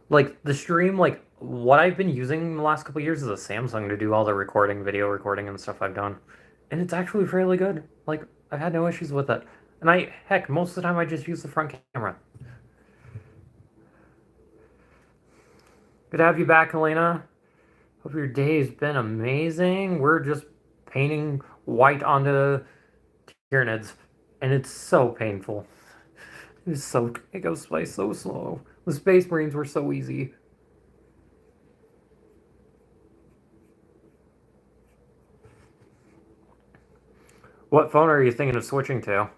Like the stream like what I've been using the last couple years is a Samsung to do all the recording, video recording and stuff I've done. And it's actually fairly good. Like, I've had no issues with it. And heck, most of the time I just use the front camera. Good to have you back, Elena. Hope your day's been amazing. We're just painting white onto Tyranids, and it's so painful. It goes by so slow. The Space Marines were so easy. What phone are you thinking of switching to?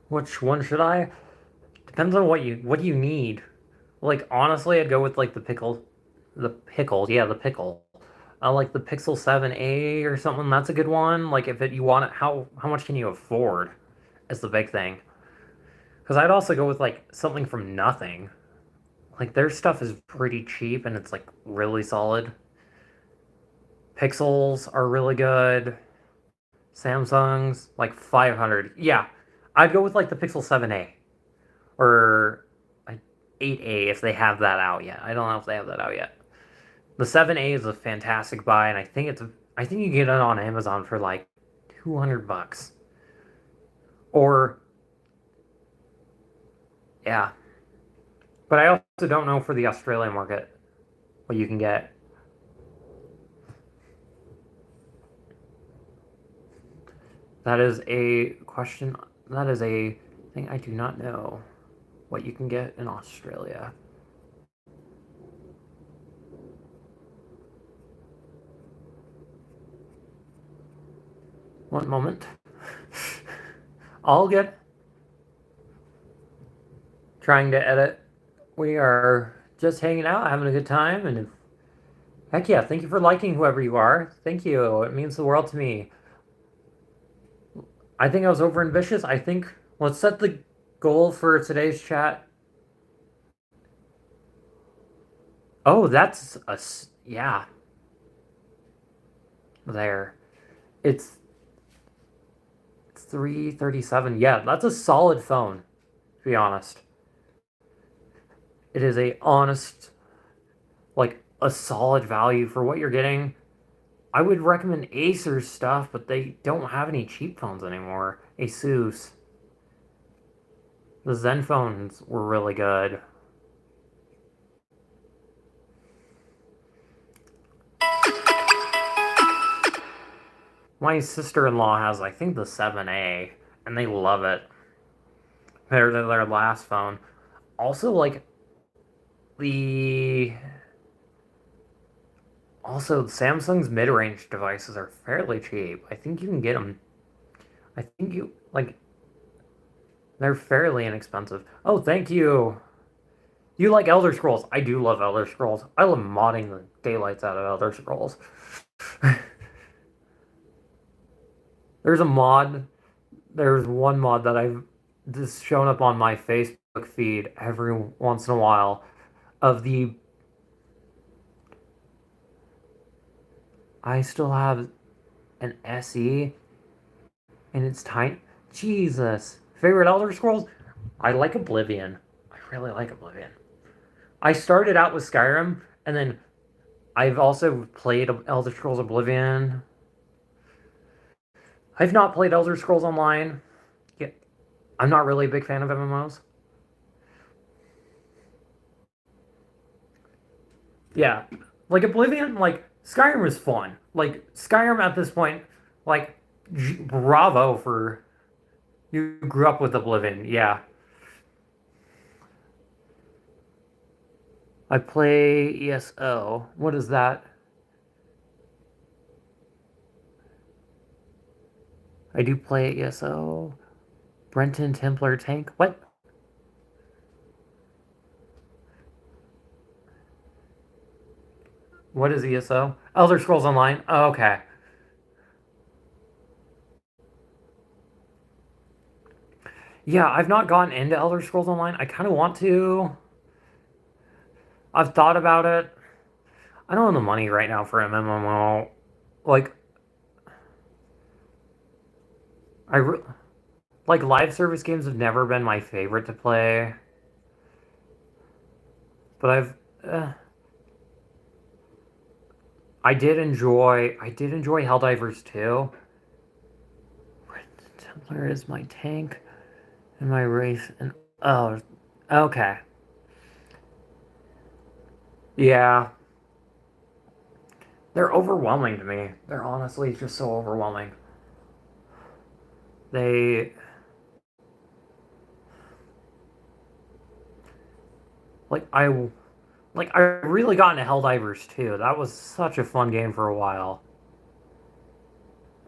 Which one should I? Depends on what you need. Like honestly, I'd go with like the pickle. I like the Pixel 7a or something. That's a good one. Like if you want it, how much can you afford? Is the big thing. Because I'd also go with like something from Nothing. Like their stuff is pretty cheap and it's like really solid. Pixels are really good. Samsung's like 500. Yeah, I'd go with like the Pixel 7a or like 8a if they have that out yet. I don't know if they have that out yet. The 7a is a fantastic buy, and I think you can get it on Amazon for like $200. Or yeah, but I also don't know for the Australian market what you can get. That is a question. That is a thing I do not know what you can get in Australia. One moment. All good. Trying to edit. We are just hanging out, having a good time, and heck yeah, thank you for liking whoever you are. Thank you. It means the world to me. I think I was over ambitious. I think let's set the goal for today's chat. Oh, that's a yeah. There. It's 337. Yeah, that's a solid phone, to be honest. It is a honest, like a solid value for what you're getting. I would recommend Acer's stuff, but they don't have any cheap phones anymore. Asus. The Zen phones were really good. My sister-in-law has, I think, the 7A, and they love it. Their last phone. Also, like the Samsung's mid-range devices are fairly cheap. I think you can get them. I think you like they're fairly inexpensive. Oh, thank you. You like Elder Scrolls? I do love Elder Scrolls. I love modding the daylights out of Elder Scrolls. There's a mod. There's one mod that I've just shown up on my Facebook feed every once in a while of the. I still have an SE and it's tiny. Jesus. Favorite Elder Scrolls? I like Oblivion. I really like Oblivion. I started out with Skyrim and then I've also played Elder Scrolls Oblivion. I've not played Elder Scrolls Online. Yeah, I'm not really a big fan of MMOs. Yeah, like Oblivion, like Skyrim is fun. Like Skyrim at this point, like bravo for you grew up with Oblivion. Yeah, I play ESO. What is that? I do play ESO. Brenton Templar Tank. What? What is ESO? Elder Scrolls Online. Oh, okay. Yeah, I've not gotten into Elder Scrolls Online. I kind of want to. I've thought about it. I don't have the money right now for MMO. Like, I re- like live service games have never been my favorite to play, but uh, I did enjoy Helldivers too. Where is my tank and my race? And oh, okay, yeah, they're overwhelming to me. They're honestly just so overwhelming. They like I really got into Helldivers too. That was such a fun game for a while.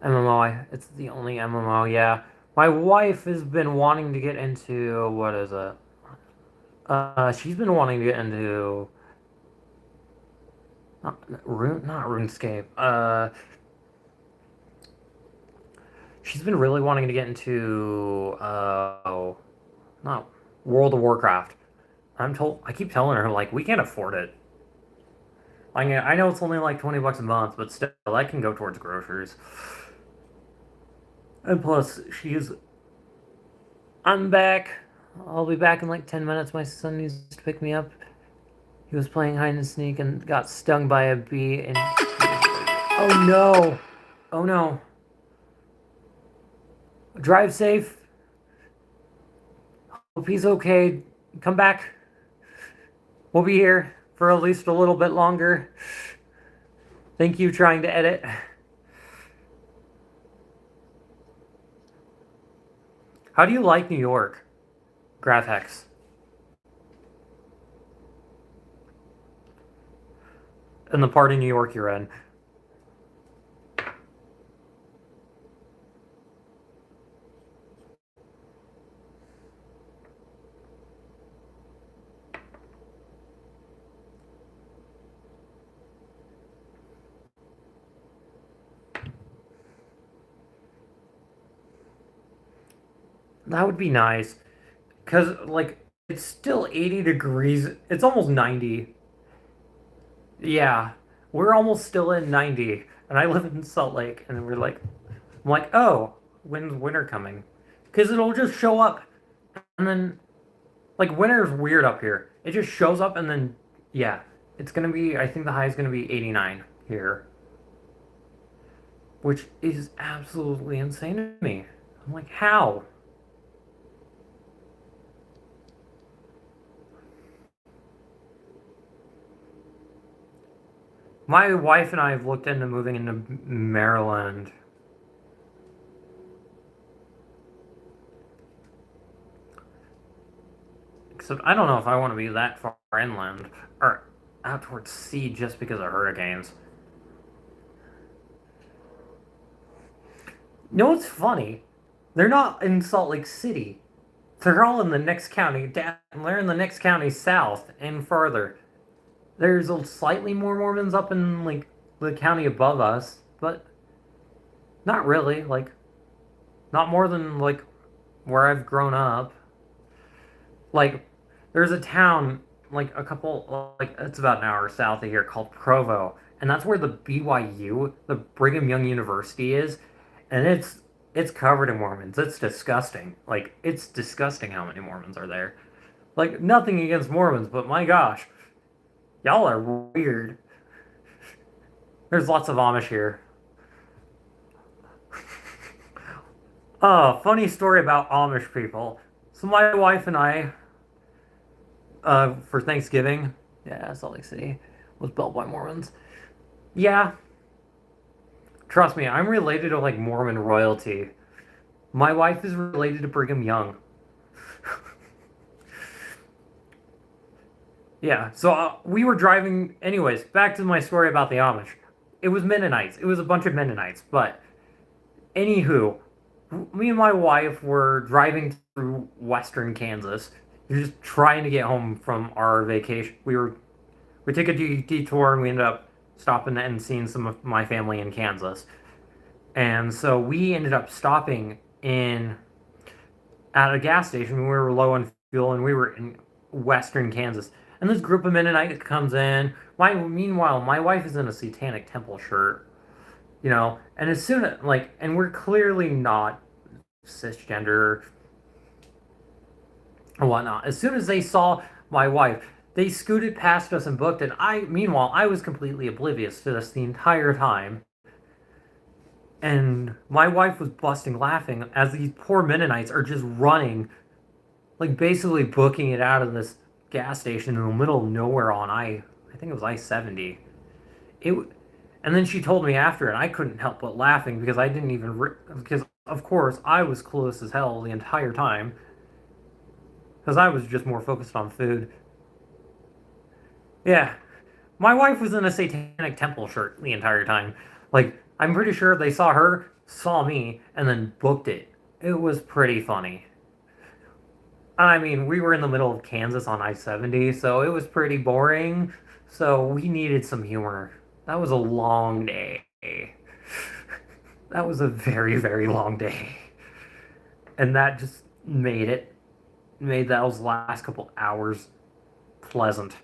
MMO, it's the only MMO. Yeah, my wife has been wanting to get into what is it? She's been wanting to get into not RuneScape. She's been really wanting to get into not World of Warcraft. I keep telling her like we can't afford it. I know it's only like $20 a month, but still that can go towards groceries. And plus, I'm back. I'll be back in like 10 minutes. My son needs to pick me up. He was playing hide and seek and got stung by a bee and oh no. Oh no. Drive safe. Hope he's okay. Come back. We'll be here for at least a little bit longer. Thank you trying to edit. How do you like New York? Graphex. And the part of New York you're in. That would be nice. Because, like, it's still 80 degrees. It's almost 90. Yeah. We're almost still in 90. And I live in Salt Lake. And we're like, I'm like, oh, when's winter coming? Because it'll just show up. And then, like, winter's weird up here. It just shows up and then, yeah. It's going to be, I think the high is going to be 89 here. Which is absolutely insane to me. I'm like, how? My wife and I have looked into moving into Maryland. Except I don't know if I want to be that far inland or out towards sea just because of hurricanes. You know what's funny? They're not in Salt Lake City. They're all in the next county down. They're in the next county south and further. There's slightly more Mormons up in like the county above us, but not really. Like not more than like where I've grown up. Like there's a town like a couple like it's about an hour south of here called Provo, and that's where the BYU, the Brigham Young University is, and it's covered in Mormons. It's disgusting. Like it's disgusting how many Mormons are there. Like nothing against Mormons, but my gosh, y'all are weird. There's lots of Amish here. Oh, funny story about Amish people. So my wife and I, for Thanksgiving, yeah, Salt Lake City was built by Mormons. Yeah, trust me, I'm related to like Mormon royalty. My wife is related to Brigham Young. Yeah, so we were driving. Anyways, back to my story about the Amish. It was Mennonites. It was a bunch of Mennonites. But anywho, me and my wife were driving through western Kansas, just trying to get home from our vacation. We took a detour and we ended up stopping and seeing some of my family in Kansas. And so we ended up stopping in at a gas station. We were low on fuel and we were in western Kansas. And this group of Mennonites comes in. Meanwhile, my wife is in a Satanic Temple shirt, and as soon as, and we're clearly not cisgender and whatnot. As soon as they saw my wife, they scooted past us and booked it. Meanwhile, I was completely oblivious to this the entire time. And my wife was busting laughing as these poor Mennonites are just running, like basically booking it out of this gas station in the middle of nowhere on I think it was I-70. It, and then she told me after, and I couldn't help but laughing because I didn't even because of course I was clueless as hell the entire time because I was just more focused on food. Yeah, my wife was in a Satanic Temple shirt the entire time. Like, I'm pretty sure they saw her, saw me, and then booked it. It was pretty funny. I mean, we were in the middle of Kansas on I-70, so it was pretty boring. So we needed some humor. That was a long day. That was a very, very long day. And that just made those last couple hours pleasant.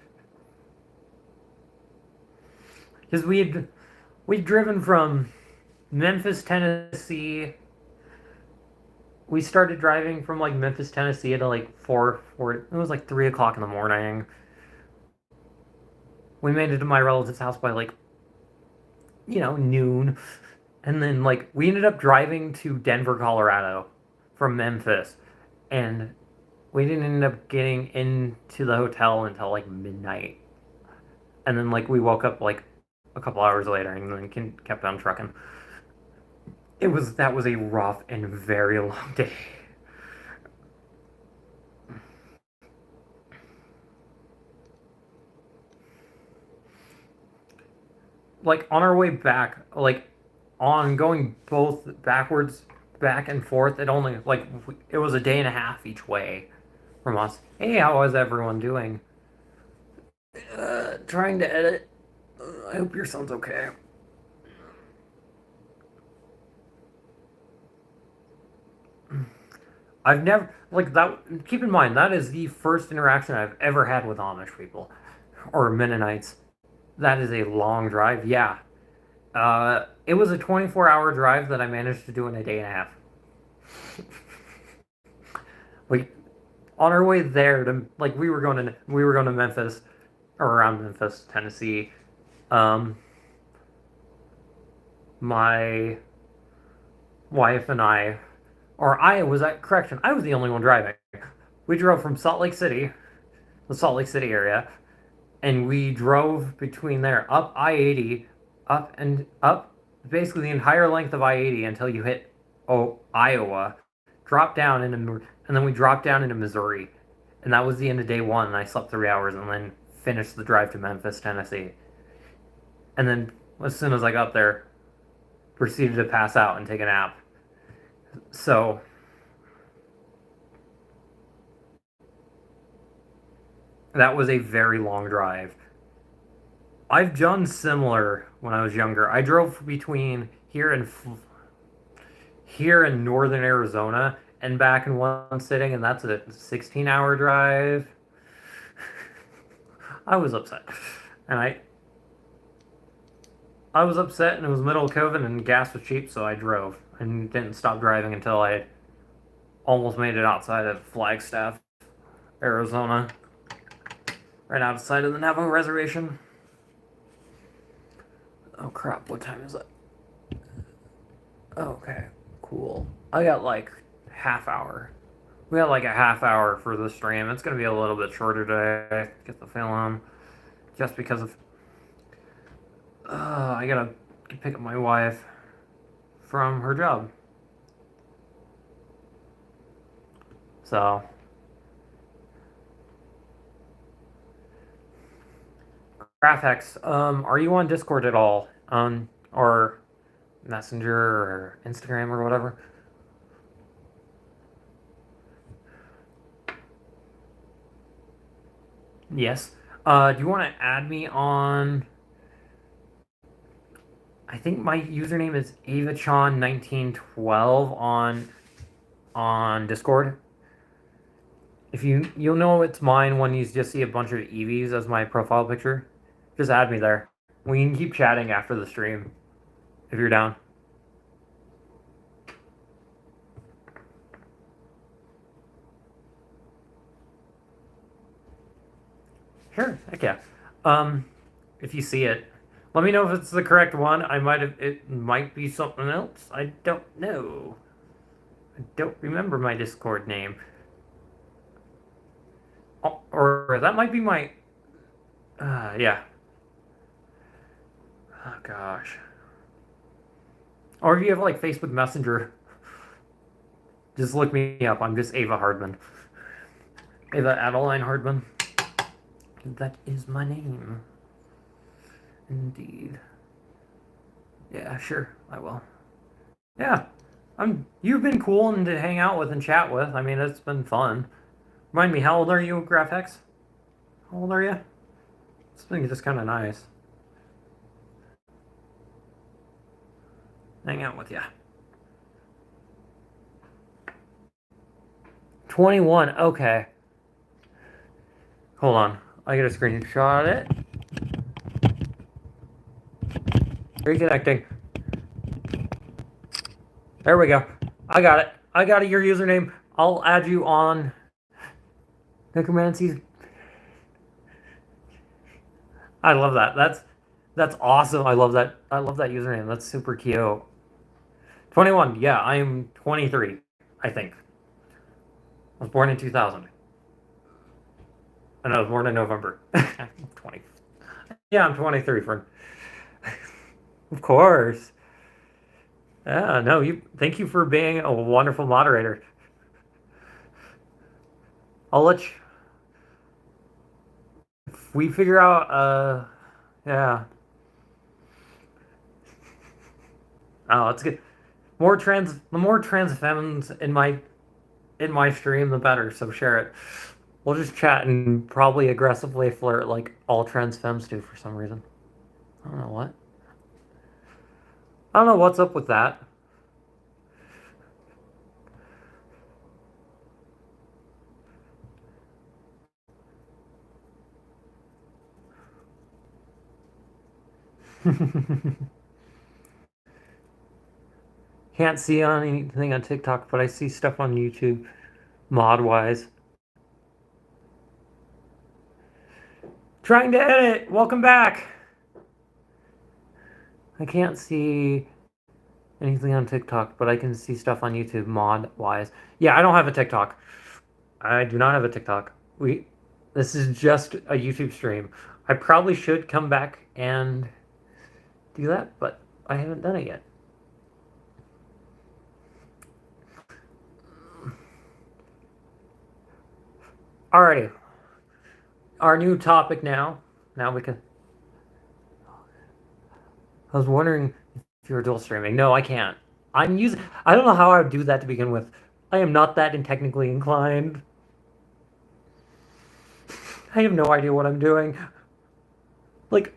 Because we'd driven from Memphis, Tennessee. We started driving from like Memphis, Tennessee at like 4. It was like 3 o'clock in the morning. We made it to my relative's house by like, noon. And then like we ended up driving to Denver, Colorado from Memphis. And we didn't end up getting into the hotel until like midnight. And then like we woke up like a couple hours later and then kept on trucking. That was a rough and very long day. Like on our way back, like on going both backwards, back and forth, it was a day and a half each way from us. Hey, how is everyone doing? Trying to edit. I hope your sound's okay. I've never like that. Keep in mind that is the first interaction I've ever had with Amish people or Mennonites. That is a long drive. Yeah, it was a 24-hour drive that I managed to do in a day and a half. Like on our way there to like we were going to Memphis or around Memphis, Tennessee. Um, my wife and I, or I was at correction. I was the only one driving. We drove from Salt Lake City, the Salt Lake City area, and we drove between there up I-80, up and up, basically the entire length of I-80 until you hit Iowa, drop down and then we dropped down into Missouri, and that was the end of day one. And I slept 3 hours and then finished the drive to Memphis, Tennessee, and then as soon as I got there, proceeded to pass out and take a nap. So that was a very long drive. I've done similar when I was younger. I drove between here in northern Arizona and back in one sitting, and that's a 16-hour drive. I was upset, and I was upset, and it was middle of COVID, and gas was cheap, so I drove and didn't stop driving until I almost made it outside of Flagstaff, Arizona, right outside of the Navajo Reservation. Oh crap! What time is it? Okay, cool. I got like half hour. We got like a half hour for the stream. It's gonna be a little bit shorter today. Get the feeling, just because of I gotta pick up my wife from her job. So Graphex, are you on Discord at all? Or Messenger or Instagram or whatever? Yes. Do you want to add me on? I think my username is AvaChan1912 on Discord. If you'll know it's mine when you just see a bunch of EVs as my profile picture. Just add me there. We can keep chatting after the stream if you're down. Sure, heck yeah. If you see it, let me know if it's the correct one. It might be something else. I don't know. I don't remember my Discord name. Oh, or that might be my. Yeah. Oh gosh. Or if you have like Facebook Messenger, just look me up. I'm just Ava Hardman. Ava Adeline Hardman. That is my name. Indeed. Yeah, sure, I will. Yeah. You've been cool and to hang out with and chat with. I mean, it's been fun. Remind me, how old are you, Graphex? How old are you? It's been just kind of nice. Hang out with you. 21, okay. Hold on. I get a screenshot of it. Reconnecting. There we go. I got it. I got your username. I'll add you on Necromancy's. I love that. That's awesome. I love that. I love that username. That's super cute. 21. Yeah, I am 23, I think. I was born in 2000. And I was born in November. I'm 20. Yeah, I'm 23, friend. Of course. Yeah, no, thank you for being a wonderful moderator. I'll let you, if we figure out yeah. Oh, it's good. The more trans femmes in my stream, the better. So share it. We'll just chat and probably aggressively flirt like all trans femmes do for some reason. I don't know what. I don't know what's up with that. Can't see anything on TikTok, but I see stuff on YouTube, mod wise. Trying to edit. Welcome back. I can't see anything on TikTok, but I can see stuff on YouTube mod wise. Yeah, I don't have a TikTok. I do not have a TikTok. This is just a YouTube stream. I probably should come back and do that, but I haven't done it yet. Alrighty. Our new topic now. Now we can. I was wondering if you were dual streaming. No, I can't. I don't know how I would do that to begin with. I am not that technically inclined. I have no idea what I'm doing. Like,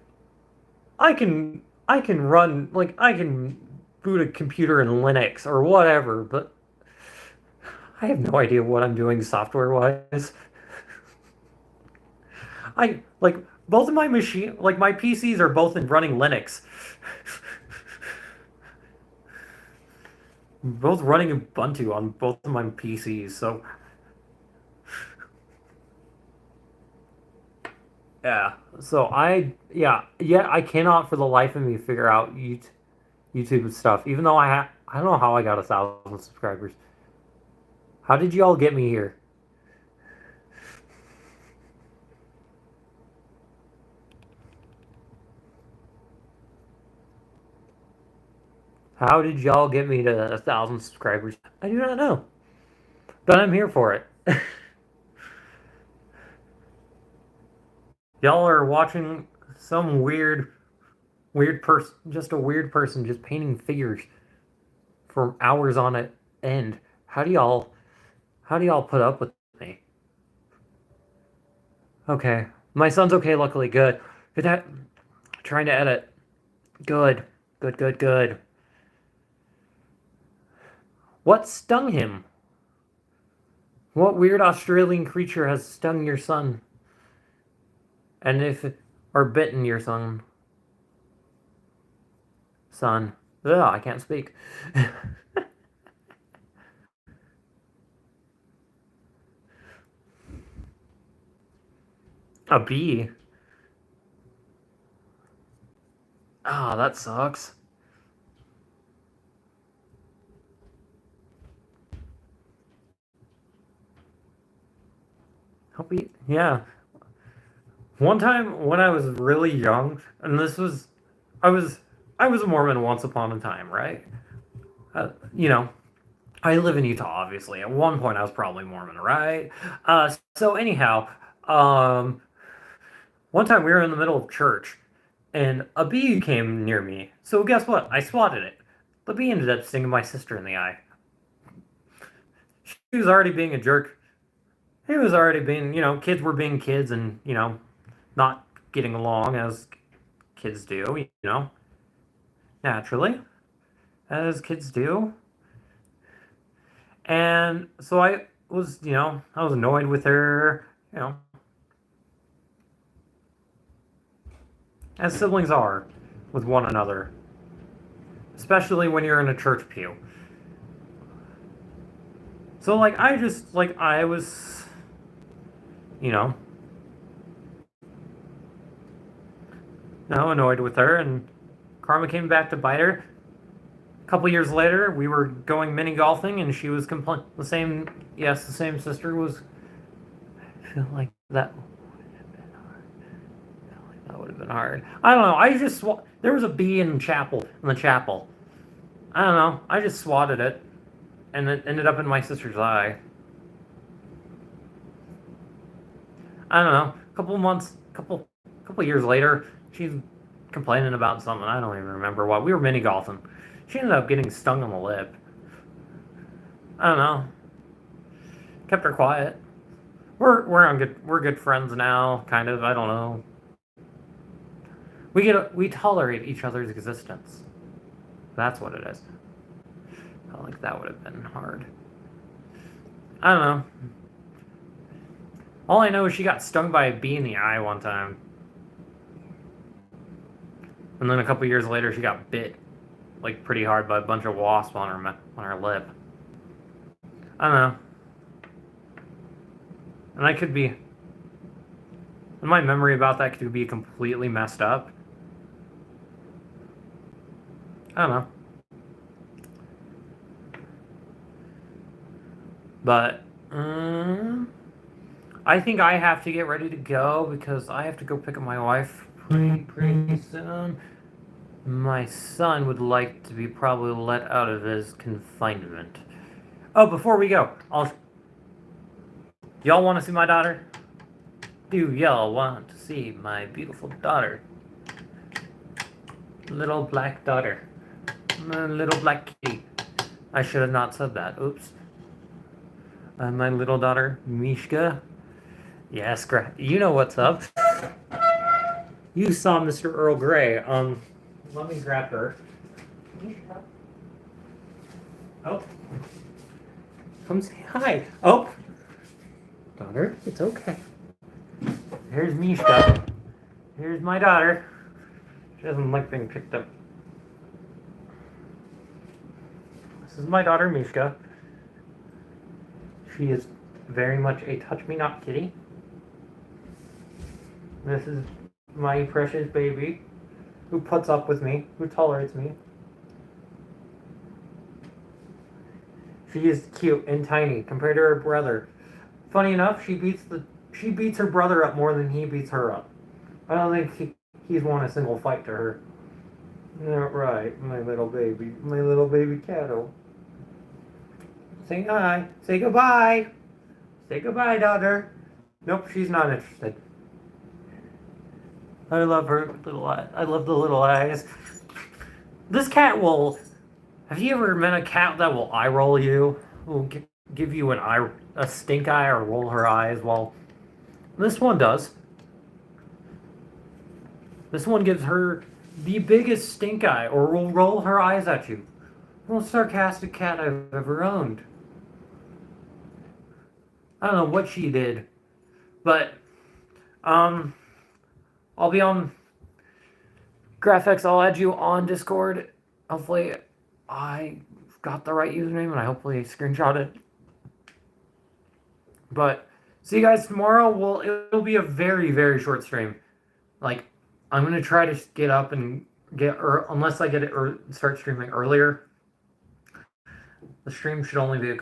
I can run, like, I can boot a computer in Linux or whatever, but I have no idea what I'm doing software wise. Both of my my PCs are both running Linux. Both running Ubuntu on both of my PCs, so yeah. So I cannot for the life of me figure out YouTube stuff. Even though I don't know how I got 1,000 subscribers. How did you all get me here? How did y'all get me to 1,000 subscribers? I do not know, but I'm here for it. Y'all are watching some weird person, just a weird person, just painting figures for hours on end. How do y'all put up with me? Okay, my son's okay. Luckily, good. Trying to edit. Good. What stung him? What weird Australian creature has stung your son? And or bitten your son? Son. Ugh, I can't speak. A bee. Ah, oh, that sucks. Yeah. One time when I was really young, and I was, I was a Mormon once upon a time, right? You know, I live in Utah, obviously. At one point, I was probably Mormon, right? So anyhow, um, one time we were in the middle of church, and a bee came near me. So guess what? I swatted it. The bee ended up stinging my sister in the eye. She was already being a jerk. He was already being, kids were being kids and, not getting along as kids do, naturally, as kids do. And so I was annoyed with her, as siblings are with one another, especially when you're in a church pew. So, I was, you know, annoyed with her, and karma came back to bite her. A couple years later, we were going mini golfing, and she was complaining. The same sister was. I feel like that would have been hard. I feel like that would have been hard. I don't know. There was a bee in the chapel. I don't know. I just swatted it, and it ended up in my sister's eye. I don't know. Couple years later, she's complaining about something. I don't even remember what. We were mini golfing. She ended up getting stung on the lip. I don't know. Kept her quiet. We're good friends now, kind of. I don't know. We tolerate each other's existence. That's what it is. I felt like that would have been hard. I don't know. All I know is she got stung by a bee in the eye one time. And then a couple years later, she got bit, like, pretty hard by a bunch of wasps on her lip. I don't know. And my memory about that could be completely messed up. I don't know. But, I think I have to get ready to go because I have to go pick up my wife pretty soon. My son would like to be probably let out of his confinement. Oh, before we go, y'all want to see my daughter? Do y'all want to see my beautiful daughter? Little black daughter. My little black kitty. I should have not said that. Oops. My little daughter, Mishka. Yes, you know what's up. You saw Mr. Earl Grey. Let me grab her. Oh. Come say hi. Oh. Daughter, it's okay. Here's Mishka. Here's my daughter. She doesn't like being picked up. This is my daughter, Mishka. She is very much a touch-me-not kitty. This is my precious baby, who puts up with me, who tolerates me. She is cute and tiny compared to her brother. Funny enough, she beats her brother up more than he beats her up. I don't think he's won a single fight to her. Not right, my little baby cattle. Say hi. Say goodbye. Say goodbye, daughter. Nope, she's not interested. I love her little eyes. I love the little eyes. This cat will... Have you ever met a cat that will eye roll you? Will give you a stink eye or roll her eyes? Well, this one does. This one gives her the biggest stink eye or will roll her eyes at you. The most sarcastic cat I've ever owned. I don't know what she did, but I'll be on Graphics. I'll add you on Discord. Hopefully, I got the right username and I hopefully screenshot it. But see you guys tomorrow. Well, it'll be a very, very short stream. Like, I'm gonna try to get up and unless I get it or start streaming earlier. The stream should only be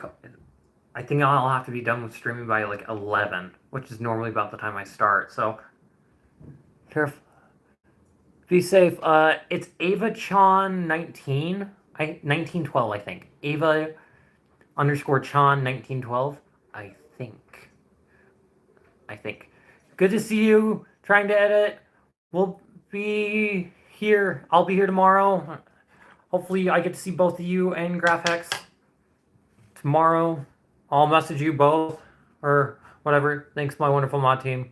I think I'll have to be done with streaming by like 11, which is normally about the time I start. So, careful. Be safe. It's AvaChan19. 1912, I think. Ava _ Chan 1912. I think. Good to see you. Trying to edit. We'll be here. I'll be here tomorrow. Hopefully, I get to see both of you and Graphics tomorrow. I'll message you both or whatever. Thanks, my wonderful mod team.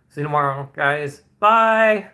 See you tomorrow, guys. Bye.